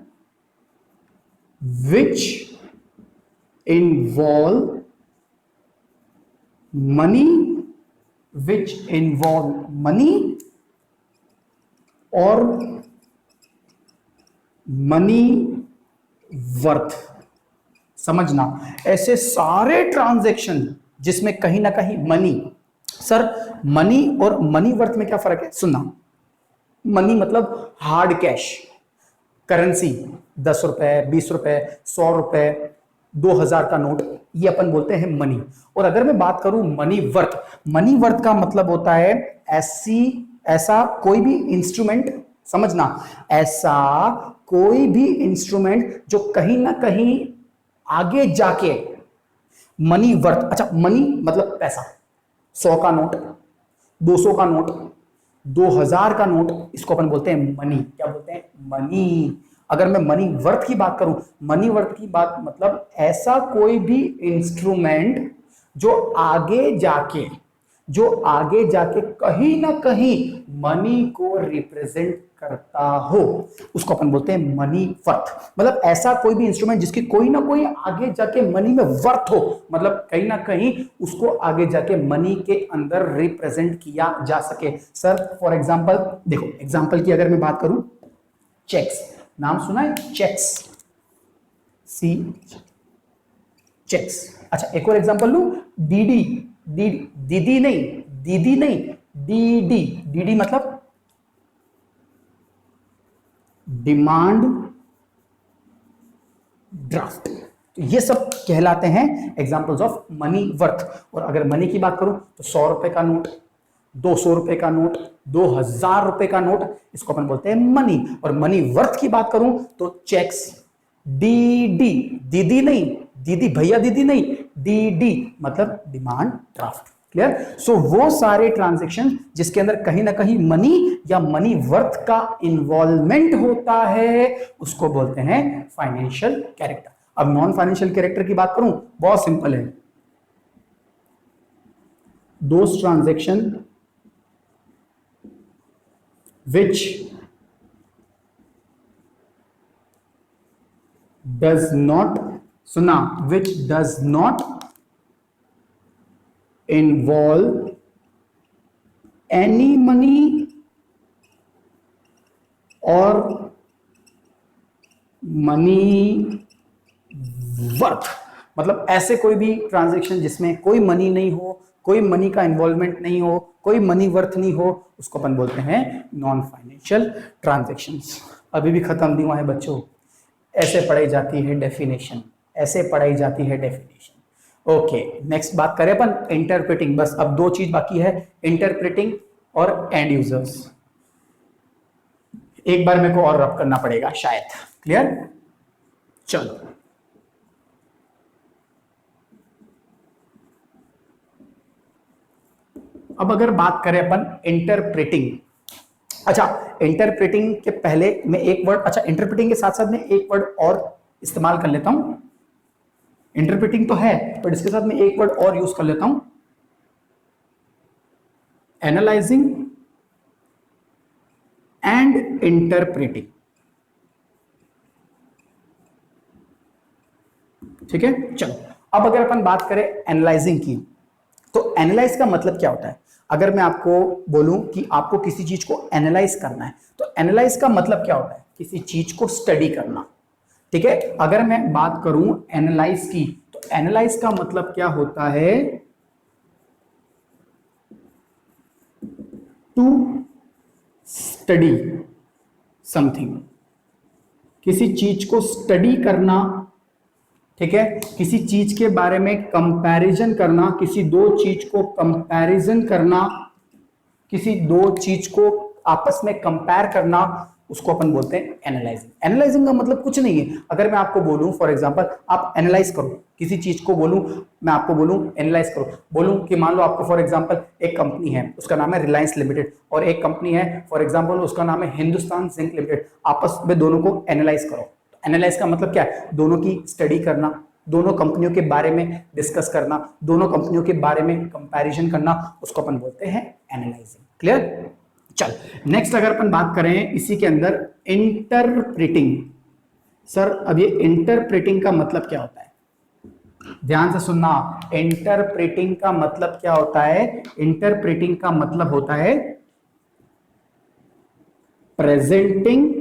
which involve money, which involve money और मनी वर्थ। समझना, ऐसे सारे ट्रांजैक्शन जिसमें कहीं ना कहीं मनी, सर मनी और मनी वर्थ में क्या फर्क है? सुनना, मनी मतलब हार्ड कैश, करेंसी, 10 रुपए, 20 रुपए, 100 रुपए, 2000 का नोट, ये अपन बोलते हैं मनी। और अगर मैं बात करूं मनी वर्थ, मनी वर्थ का मतलब होता है ऐसा कोई भी इंस्ट्रूमेंट, समझना, ऐसा कोई भी इंस्ट्रूमेंट जो कहीं ना कहीं आगे जाके मनी वर्थ, अच्छा मनी मतलब पैसा, 100 का नोट, 200 का नोट, 2000 का नोट, इसको अपन बोलते हैं मनी। क्या बोलते हैं? मनी। अगर मैं मनी वर्थ की बात करूं, मनी वर्थ की बात मतलब ऐसा कोई भी इंस्ट्रूमेंट जो आगे जाके कहीं ना कहीं मनी को रिप्रेजेंट करता हो, उसको अपन बोलते हैं मनी वर्थ। मतलब ऐसा कोई भी इंस्ट्रूमेंट जिसकी कोई ना कोई आगे जाके मनी में वर्थ हो, मतलब कहीं ना कहीं उसको आगे जाके मनी के अंदर रिप्रेजेंट किया जा सके। सर फॉर एग्जांपल देखो, एग्जांपल की अगर मैं बात करूं, चेक्स, नाम सुना है? चेक्स, सी, चेक्स। अच्छा एक और एग्जांपल लू, डीडी, दीदी नहीं, दीदी नहीं, डीडी, डीडी मतलब डिमांड ड्राफ्ट। तो ये सब कहलाते हैं एग्जांपल्स ऑफ मनी वर्थ। और अगर मनी की बात करूं तो 100 रुपए का नोट, 200 रुपए का नोट, 2000 रुपए का नोट, इसको अपन बोलते हैं मनी। और मनी वर्थ की बात करूं तो चेक्स, डीडी, दीदी नहीं, दीदी भैया दीदी नहीं, डीडी मतलब डिमांड ड्राफ्ट। क्लियर? सो वो सारे ट्रांजैक्शन जिसके अंदर कहीं ना कहीं मनी या मनी वर्थ का इन्वॉल्वमेंट होता है, उसको बोलते हैं फाइनेंशियल कैरेक्टर। अब नॉन फाइनेंशियल कैरेक्टर की बात करूं, बहुत सिंपल है, those transaction which does not, सुना, which does not involve any money or money worth। मतलब ऐसे कोई भी ट्रांजैक्शन जिसमें कोई मनी नहीं हो, कोई मनी का इन्वॉल्वमेंट नहीं हो, कोई मनी वर्थ नहीं हो, उसको अपन बोलते हैं नॉन फाइनेंशियल ट्रांजैक्शंस। अभी भी खत्म नहीं हुआ है बच्चों, ऐसे पढ़ाई जाती है डेफिनेशन, ऐसे पढ़ाई जाती है डेफिनेशन। ओके नेक्स्ट बात करें अपन इंटरप्रेटिंग। बस अब दो चीज बाकी है, इंटरप्रेटिंग और एंड यूजर्स। एक बार मेरे को और रब करना पड़ेगा शायद। क्लियर? चलो अब अगर बात करें अपन इंटरप्रेटिंग, अच्छा इंटरप्रेटिंग के पहले मैं एक वर्ड, अच्छा इंटरप्रेटिंग के साथ साथ मैं एक वर्ड और इस्तेमाल कर लेता हूं। इंटरप्रेटिंग तो है बट इसके साथ मैं एक वर्ड और यूज कर लेता हूं, एनालाइजिंग एंड इंटरप्रेटिंग। ठीक है? चलो अब अगर अपन बात करें एनालाइजिंग की, तो एनालाइज का मतलब क्या होता है? अगर मैं आपको बोलूं कि आपको किसी चीज को एनालाइज करना है, तो एनालाइज का मतलब क्या होता है? किसी चीज को स्टडी करना। ठीक है? अगर मैं बात करूं एनालाइज की, तो एनालाइज का मतलब क्या होता है? टू स्टडी समथिंग, किसी चीज को स्टडी करना। ठीक है? किसी चीज के बारे में कंपैरिजन करना, किसी दो चीज को कंपैरिजन करना, किसी दो चीज को आपस में कंपेयर करना, उसको अपन बोलते हैं एनालाइजिंग। एनालाइजिंग का मतलब कुछ नहीं है। अगर मैं आपको बोलूं फॉर एग्जांपल आप एनालाइज करो किसी चीज को, बोलूं मैं आपको, बोलूं एनालाइज करो, बोलूं कि मान लो आपको फॉर एग्जांपल एक कंपनी है उसका नाम है रिलायंस लिमिटेड, और एक कंपनी है फॉर एग्जांपल उसका नाम है हिंदुस्तान जिंक लिमिटेड, आपस में दोनों को एनालाइज करो। एनालाइज का मतलब क्या है? दोनों की स्टडी करना, दोनों कंपनियों के बारे में डिस्कस करना, दोनों कंपनियों के बारे में कंपैरिजन करना, उसको अपन बोलते हैं एनालाइजिंग। क्लियर? चल नेक्स्ट अगर अपन बात करें इसी के अंदर इंटरप्रेटिंग। सर अब ये इंटरप्रेटिंग का मतलब क्या होता है? ध्यान से सुनना, इंटरप्रेटिंग का मतलब क्या होता है? इंटरप्रेटिंग का मतलब होता है प्रेजेंटिंग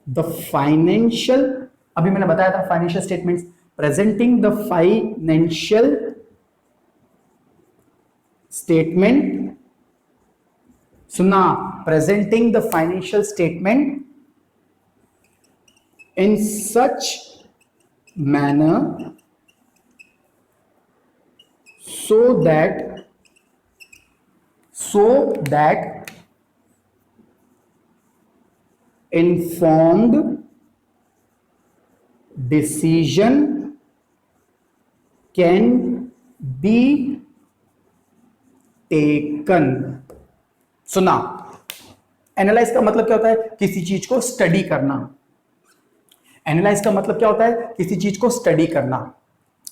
the financial अभी मैंने बताया था financial statements, presenting the financial statement, सुना, presenting the financial statement in such manner so that informed decision can be taken। सुना, एनालाइज का मतलब क्या होता है? किसी चीज को स्टडी करना। एनालाइज का मतलब क्या होता है? किसी चीज को स्टडी करना,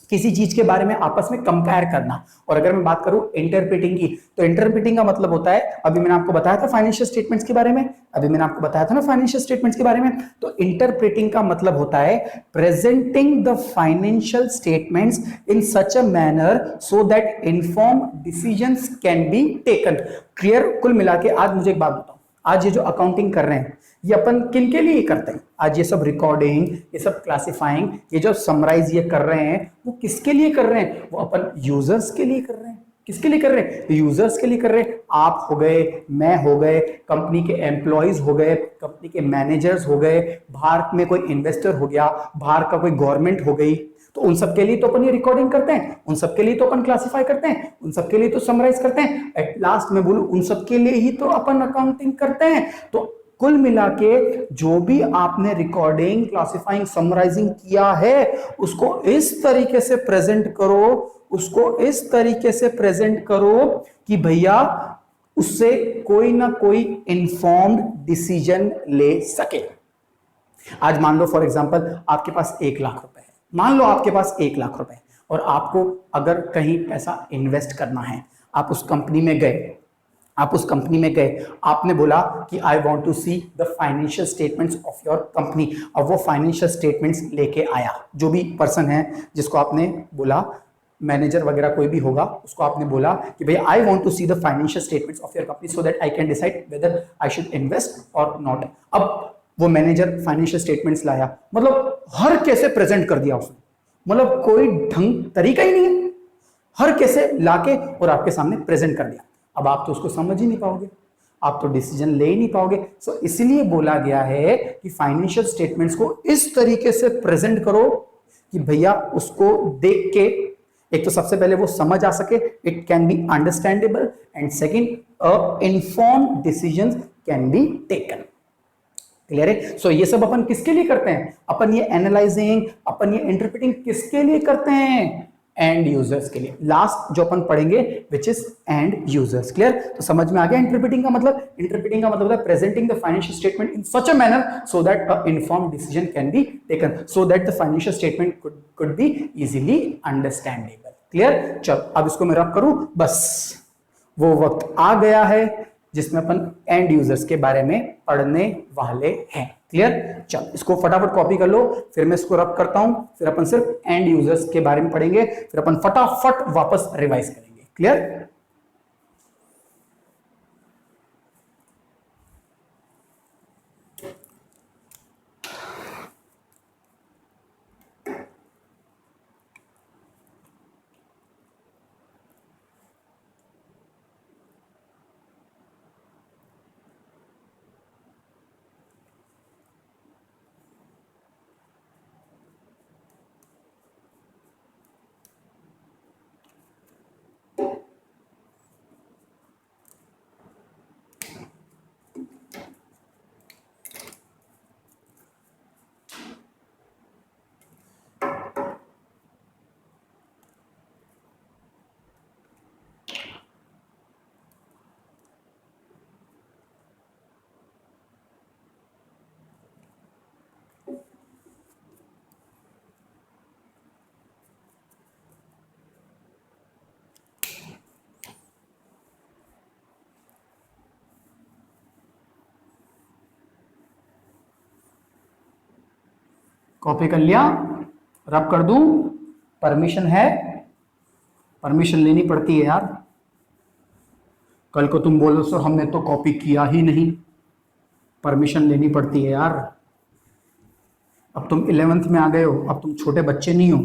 किसी चीज के बारे में आपस में कंपेयर करना। और अगर मैं बात करूं इंटरप्रेटिंग की, तो इंटरप्रेटिंग का मतलब होता है, अभी मैंने आपको बताया था फाइनेंशियल स्टेटमेंट्स के बारे में, अभी मैंने आपको बताया था ना फाइनेंशियल स्टेटमेंट्स के बारे में। तो इंटरप्रेटिंग का मतलब होता है presenting the financial statements in such a manner so that inform decisions can be taken. Clear? कुल मिला के आज मुझे एक बात बताओ, आज ये जो अकाउंटिंग कर रहे हैं ये अपन किन के लिए करते हैं? आज ये सब रिकॉर्डिंग, ये सब क्लासिफाइंग, ये जो समराइज ये कर रहे हैं, वो किसके लिए कर रहे हैं? वो अपन यूजर्स के लिए कर रहे हैं। किसके लिए कर रहे हैं? यूजर्स के लिए कर रहे हैं। आप हो गए, मैं हो गए, कंपनी के एम्प्लॉयज हो गए, कंपनी के मैनेजर्स हो गए, बाहर में कोई इन्वेस्टर हो गया, बाहर का कोई गवर्नमेंट हो गई, तो उन सब के लिए तो अपन ये रिकॉर्डिंग करते हैं, उन सब के लिए तो अपन क्लासिफाई करते हैं, उन सब के लिए तो समराइज करते हैं। एट लास्ट में बोलूं, उन सब के लिए ही तो अपन अकाउंटिंग करते हैं। तो कुल मिला के जो भी आपने रिकॉर्डिंग, क्लासिफाइंग, समराइजिंग किया है, उसको इस तरीके से प्रेजेंट करो, उसको इस तरीके से प्रेजेंट करो कि भैया उससे कोई ना कोई इन्फॉर्म्ड डिसीजन ले सके। आज मान लो फॉर एग्जांपल आपके पास 1,00,000 रुपए है, मान लो आपके पास 1,00,000 रुपए, और आपको अगर कहीं पैसा इन्वेस्ट करना है, आप उस कंपनी में गए, आपने बोला कि I want to see the financial statements of your company. अब वो फाइनेंशियल स्टेटमेंट्स लेके आया, जो भी पर्सन है जिसको आपने बोला, मैनेजर वगैरह कोई भी होगा, उसको आपने बोला कि भैया I want to see the financial statements of your company so that I can decide whether I should invest or not. अब वो मैनेजर फाइनेंशियल स्टेटमेंट्स लाया, मतलब हर कैसे प्रेजेंट कर दिया उसने, मतलब कोई ढंग तरीका ही नहीं है, हर कैसे लाके और आपके सामने प्रेजेंट कर दिया। अब आप तो उसको समझ ही नहीं पाओगे, आप तो डिसीजन ले ही नहीं पाओगे। सो इसलिए बोला गया है कि फाइनेंशियल स्टेटमेंट्स को इस तरीके से प्रेजेंट करो कि भैया उसको देख के एक तो सबसे पहले वो समझ आ सके, it can B understandable, and second informed decisions can be taken. Clear है? सो ये सब अपन किसके लिए करते हैं? अपन ये एनालाइजिंग, अपन ये इंटरप्रेटिंग किसके लिए करते हैं? एंड यूजर्स के लिए। लास्ट जो अपन पढ़ेंगे which is and users. Clear? तो समझ में आ गया इंटरप्रेटिंग का मतलब? इंटरप्रेटिंग का मतलब है presenting the financial statement in such a manner so that a informed decision can be taken, so that the financial statement could be easily understandable. Clear? चल अब इसको मैं रब करूं, बस वो वक्त आ गया है जिसमें अपन एंड यूजर्स के बारे में पढ़ने वाले हैं। क्लियर? चल इसको फटाफट कॉपी कर लो, फिर मैं इसको रब करता हूं, फिर अपन सिर्फ एंड यूजर्स के बारे में पढ़ेंगे, फिर अपन फटाफट वापस रिवाइज करेंगे। क्लियर? कॉपी कर लिया? रब कर दूं? परमिशन है? परमिशन लेनी पड़ती है यार, कल को तुम बोलो सर हमने तो कॉपी किया ही नहीं, परमिशन लेनी पड़ती है यार। अब तुम 11th में आ गए हो, अब तुम छोटे बच्चे नहीं हो।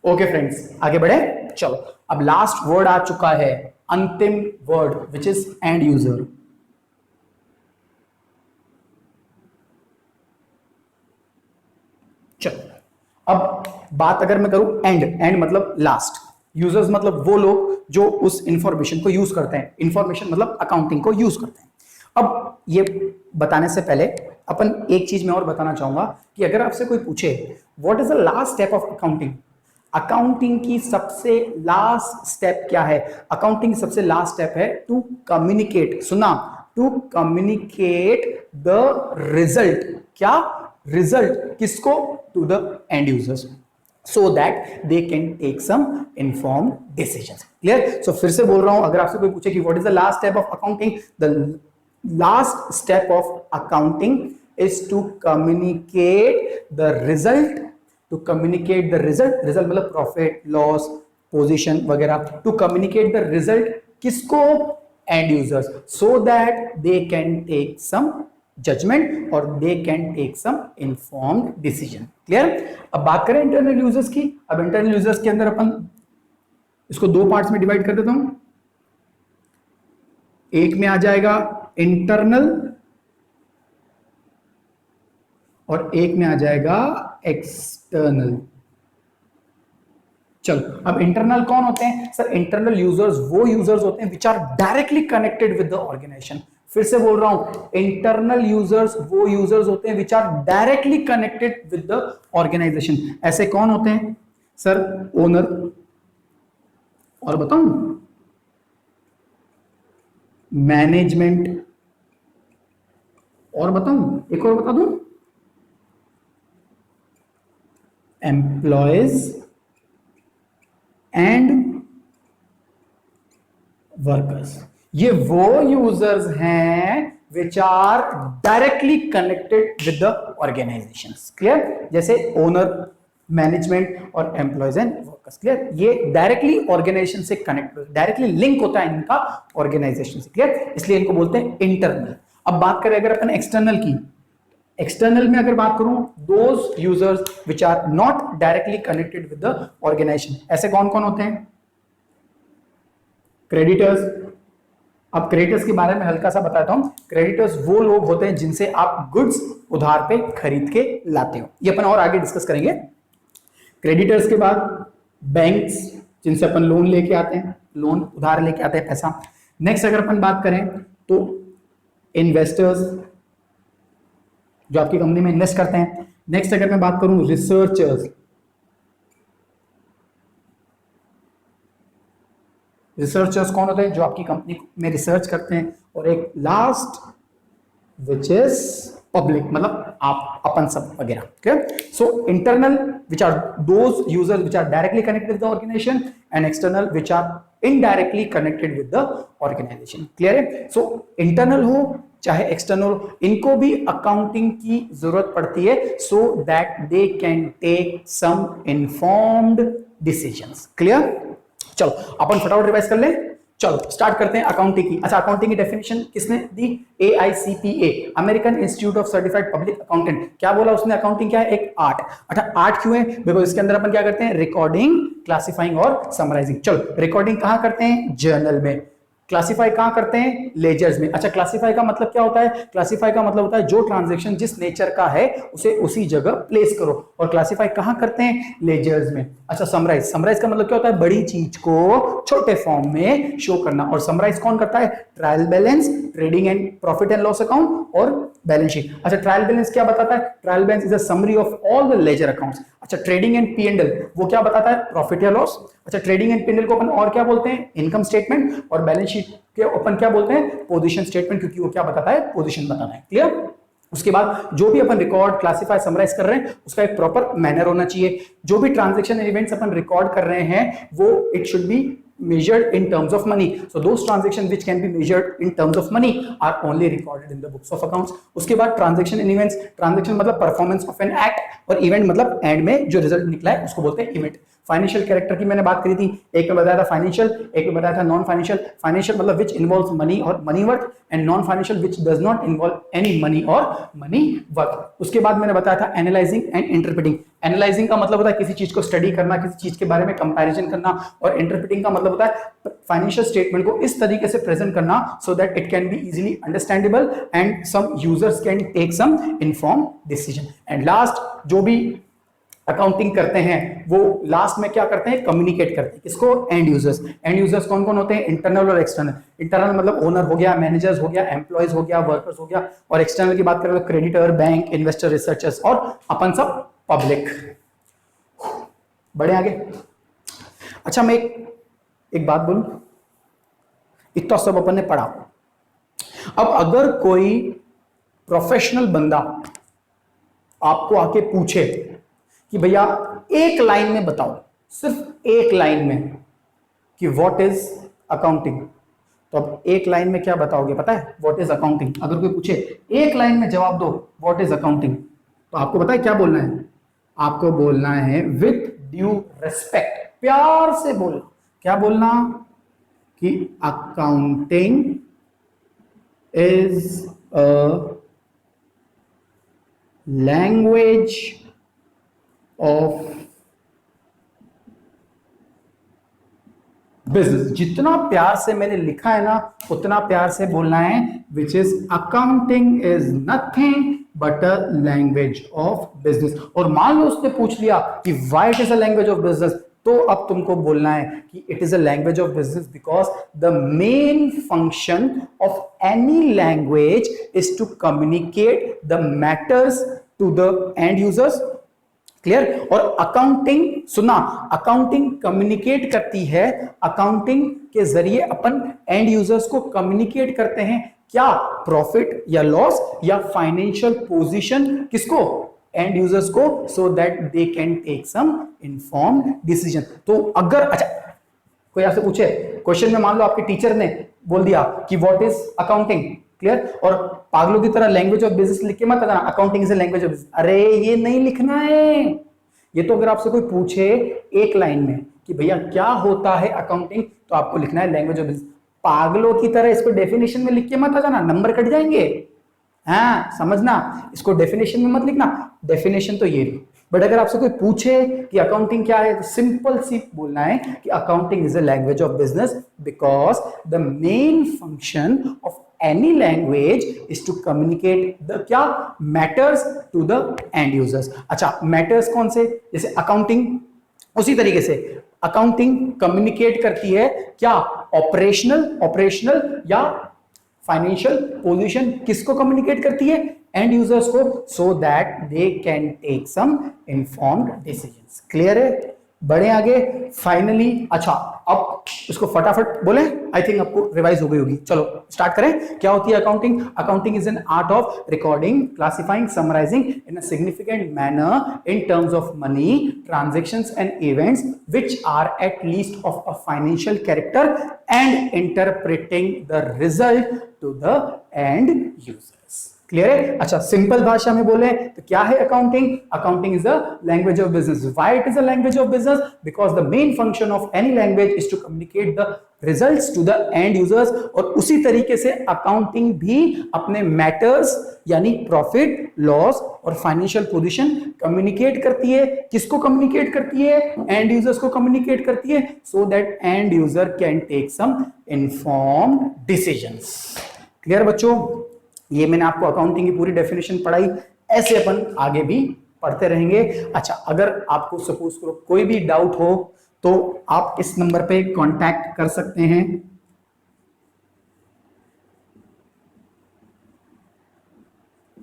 ओके फ्रेंड्स, आगे बढ़े। चलो, अब लास्ट वर्ड आ चुका है, अंतिम word which is and user. चलो, अब बात अगर मैं करूं एंड मतलब लास्ट, यूजर्स मतलब वो लोग जो उस इंफॉर्मेशन को यूज करते हैं, इंफॉर्मेशन मतलब अकाउंटिंग को यूज करते हैं। अब ये बताने से पहले अपन एक चीज मैं और बताना चाहूंगा कि अगर आपसे कोई पूछे what is the last step of accounting, accounting की सबसे लास्ट स्टेप क्या है? अकाउंटिंग की सबसे लास्ट स्टेप है टू कम्युनिकेट, सुना, टू कम्युनिकेट द रिजल्ट। क्या रिजल्ट? किसको? To the end users, so that they can take some informed decisions. Clear? So फिर से बोल रहा हूं, अगर आपसे कोई पूछे कि what is the last step of accounting, the last step of accounting is to communicate the result, to communicate the result, result मतलब profit, loss, position वगैरह, to communicate the result किसको? end users, so that they can take some judgement और they can take some informed decision. Clear? अब बात करें internal users की। अब internal users के अंदर अपन इसको दो पार्ट्स में डिवाइड कर देता हूं। एक में आ जाएगा इंटरनल और एक में आ जाएगा एक्सटर्नल। चलो, अब इंटरनल कौन होते हैं? सर, इंटरनल यूजर्स वो यूजर्स होते हैं which are directly connected with the organisation. फिर से बोल रहा हूं, इंटरनल यूजर्स वो यूजर्स होते हैं which are directly connected with the organisation. ऐसे कौन होते हैं? सर, ओनर, और बताऊं मैनेजमेंट, और बताऊं, एक और बता दूं, एम्प्लॉयज एंड वर्कर्स। ये वो यूजर्स हैं which are directly connected with the organisations. Clear? जैसे ओनर, मैनेजमेंट और एम्प्लॉयज एंड वर्कर्स। क्लियर? ये डायरेक्टली ऑर्गेनाइजेशन से कनेक्ट, डायरेक्टली लिंक होता है इनका ऑर्गेनाइजेशन से। क्लियर? इसलिए इनको बोलते हैं इंटरनल। अब बात करें अगर अपन एक्सटर्नल की, एक्सटर्नल में अगर बात करूं, those users which are not directly connected with the organisation. ऐसे कौन कौन होते हैं? क्रेडिटर्स। अब क्रेडिटर्स के बारे में हल्का सा बताता हूं। क्रेडिटर्स वो लोग होते हैं जिनसे आप गुड्स उधार पे खरीद के लाते हो। ये अपन और आगे डिस्कस करेंगे। क्रेडिटर्स के बाद बैंक्स, जिनसे अपन लोन लेके आते हैं, लोन उधार लेके आते हैं पैसा। नेक्स्ट अगर अपन बात करें तो इन्वेस्टर्स, जो आपकी कंपनी में इन्वेस्ट करते हैं। नेक्स्ट अगर मैं बात करूं, रिसर्चर्स, रिसर्चर्स कौन होते हैं? जो आपकी कंपनी में रिसर्च करते हैं। और एक लास्ट विच इज पब्लिक, मतलब आप, अपन सब वगैरह। Clear? So internal which are those users which are directly connected with the organisation, and external which are indirectly connected with the organisation. Clear है? सो इंटरनल हो चाहे एक्सटर्नल, इनको भी अकाउंटिंग की जरूरत पड़ती है, so that they can take some informed decisions. Clear? चलो, अपन फटाफट रिवाइज कर ले। चलो स्टार्ट करते हैं अकाउंटिंग की। अच्छा, अकाउंटिंग की डेफिनेशन किसने दी? AICPA, American institute of certified public accountant. क्या बोला उसने? अकाउंटिंग क्या है? एक आर्ट। अच्छा, आर्ट क्यों है? बिकॉज इसके अंदर अपन क्या करते हैं? रिकॉर्डिंग, क्लासिफाइंग और समराइजिंग। चलो, रिकॉर्डिंग कहां करते हैं? जर्नल में। क्लासिफाई कहां करते हैं? लेजर्स में। अच्छा, क्लासिफाई का मतलब क्या होता है? क्लासिफाई का मतलब होता है जो ट्रांजैक्शन जिस नेचर का है उसे उसी जगह प्लेस करो। और क्लासिफाई कहां करते हैं? लेजर्स में। अच्छा, समराइज, समराइज का मतलब क्या होता है? बड़ी चीज को छोटे फॉर्म में शो करना। और समराइज कौन करता है? Trial balance, trading and profit and loss account और बैलेंस शीट। अच्छा, ट्रायल बैलेंस क्या बताता है? Trial balance is a summary of all the ledger accounts. अच्छा, ट्रेडिंग एंड P&L वो क्या बताता है? प्रॉफिट या लॉस। अच्छा, ट्रेडिंग एंड P&L को अपन और क्या बोलते हैं? Income statement. और बैलेंस शीट के अपन क्या बोलते हैं? पोजीशन स्टेटमेंट, क्योंकि वो क्या बताता है? पोजीशन बताता है। क्लियर? उसके बाद जो भी अपन रिकॉर्ड, क्लासिफाई, समराइज कर रहे हैं उसका एक प्रॉपर मैनर होना चाहिए। जो भी ट्रांजैक्शन इवेंट्स अपन रिकॉर्ड कर रहे हैं वो it should be measured in terms of money. So those transactions which can be measured in terms of money are only recorded in the books of accounts. उसके बाद transaction and events. Transaction मतलब performance of an act और event मतलब end में जो result निकला है उसको बोलते हैं event. फाइनेंशियल कैरेक्टर की मैंने बात करी थी, एक में बताया था फाइनेंशियल, एक में बताया था नॉन फाइनेंशियल. फाइनेंशियल मतलब विच इन्वॉल्व्स मनी और money worth, and non financial which does not involve any money और मनी वर्थ. उसके बाद मैंने बताया था एनालाइजिंग एंड इंटरप्रेटिंग. एनालाइजिंग का मतलब होता है किसी चीज को स्टडी करना, किसी चीज के बारे में कंपैरिजन करना, और इंटरप्रेटिंग का मतलब होता है फाइनेंशियल स्टेटमेंट को इस तरीके से प्रेजेंट करना so that it can be easily understandable and some users can take some informed decision. And last जो भी अकाउंटिंग करते हैं वो लास्ट में क्या करते हैं, कम्युनिकेट करते हैं. किसको, एंड यूजर्स. एंड यूजर्स कौन कौन होते हैं, इंटरनल और एक्सटर्नल. इंटरनल मतलब ओनर हो गया, मैनेजर्स हो गया, एम्प्लॉयज हो गया, वर्कर्स हो गया, और एक्सटर्नल की बात करें तो क्रेडिटर, बैंक, इन्वेस्टर, रिसर्चर्स और अपन सब पब्लिक. बढ़े आगे. अच्छा मैं एक बात बोलूं, इतना सब अपन ने पढ़ा. अब अगर कोई प्रोफेशनल बंदा आपको आके पूछे कि भैया एक लाइन में बताओ, सिर्फ एक लाइन में, कि व्हाट इज अकाउंटिंग, तो अब एक लाइन में क्या बताओगे पता है, व्हाट इज अकाउंटिंग. अगर कोई पूछे एक लाइन में जवाब दो व्हाट इज अकाउंटिंग, तो आपको पता है क्या बोलना है, आपको बोलना है विथ ड्यू रेस्पेक्ट, प्यार से बोलना. क्या बोलना, कि accounting is a language of business. जितना प्यार से मैंने लिखा है ना उतना प्यार से बोलना है, which is accounting is nothing but a language of business. और मान लो उसने पूछ लिया कि why it is a language of business, तो अब तुमको बोलना है कि it is a language of business because the main function of any language is to communicate the matters to the end users. Clear. और अकाउंटिंग सुना, accounting communicate करती है, अकाउंटिंग के जरिए अपन एंड यूजर्स को कम्युनिकेट करते हैं क्या, प्रॉफिट या लॉस या फाइनेंशियल पोजीशन, किसको, एंड यूजर्स को, so that they can take some informed decision. तो अगर अच्छा कोई आपसे पूछे क्वेश्चन में, मान लो आपके टीचर ने बोल दिया कि व्हाट इज अकाउंटिंग, क्लियर, और पागलों की तरह लैंग्वेज ऑफ बिजनेस लिख के मत आना, accounting is a language of business. अरे ये नहीं लिखना है. ये तो अगर आपसे कोई पूछे एक लाइन में कि भैया क्या होता है अकाउंटिंग, तो आपको लिखना है लैंग्वेज ऑफ बिजनेस. पागलों की तरह इसको डेफिनेशन में लिख के मत आ जाना, नंबर कट जाएंगे. हाँ समझना, इसको डेफिनेशन में मत लिखना, डेफिनेशन तो ये. बट अगर आपसे कोई पूछे कि अकाउंटिंग क्या है, तो सिंपल सी बोलना है कि accounting is a language of business because the main function of any language is to communicate the क्या matters to the end users. अच्छा matters कौन से, जैसे अकाउंटिंग, उसी तरीके से अकाउंटिंग कम्युनिकेट करती है क्या, ऑपरेशनल या फाइनेंशियल पोजीशन, किसको कम्युनिकेट करती है, एंड यूजर्स को, so that they can take some informed decisions. Clear है. बढ़े आगे. फाइनली अच्छा अब इसको फटाफट बोले, आई थिंक आपको रिवाइज हो गई होगी. चलो स्टार्ट करें. क्या होती है accounting. Accounting is an art of recording, classifying, summarising in a significant manner in terms of money, transactions and events which are at least of a financial character and interpreting the result to the end users. Clear है. अच्छा simple भाषा में बोले तो क्या है accounting. Accounting is a language of business. Why it is a language of business, because the main function of any language is to communicate the results to the end users. और उसी तरीके से अकाउंटिंग भी अपने matters यानी profit, loss और financial position communicate करती है. किसको कम्युनिकेट करती है, एंड यूजर्स को कम्युनिकेट करती है, so that end user can take some informed decisions. Clear बच्चों. ये मैंने आपको अकाउंटिंग की पूरी डेफिनेशन पढ़ाई, ऐसे अपन आगे भी पढ़ते रहेंगे. अच्छा अगर आपको सपोज करो कोई भी डाउट हो तो आप इस नंबर पे कांटेक्ट कर सकते हैं.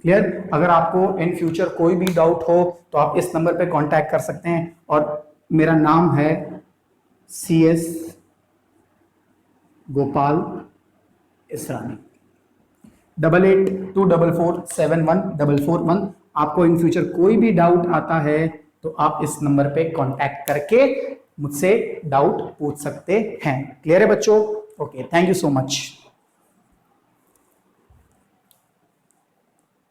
क्लियर. अगर आपको इन फ्यूचर कोई भी डाउट हो तो आप इस नंबर पे कांटेक्ट कर सकते हैं. और मेरा नाम है CS गोपाल इसरानी. 8824471441. आपको इन फ्यूचर कोई भी डाउट आता है तो आप इस नंबर पे कांटेक्ट करके मुझसे डाउट पूछ सकते हैं। क्लियर है बच्चों? Okay, thank you so much.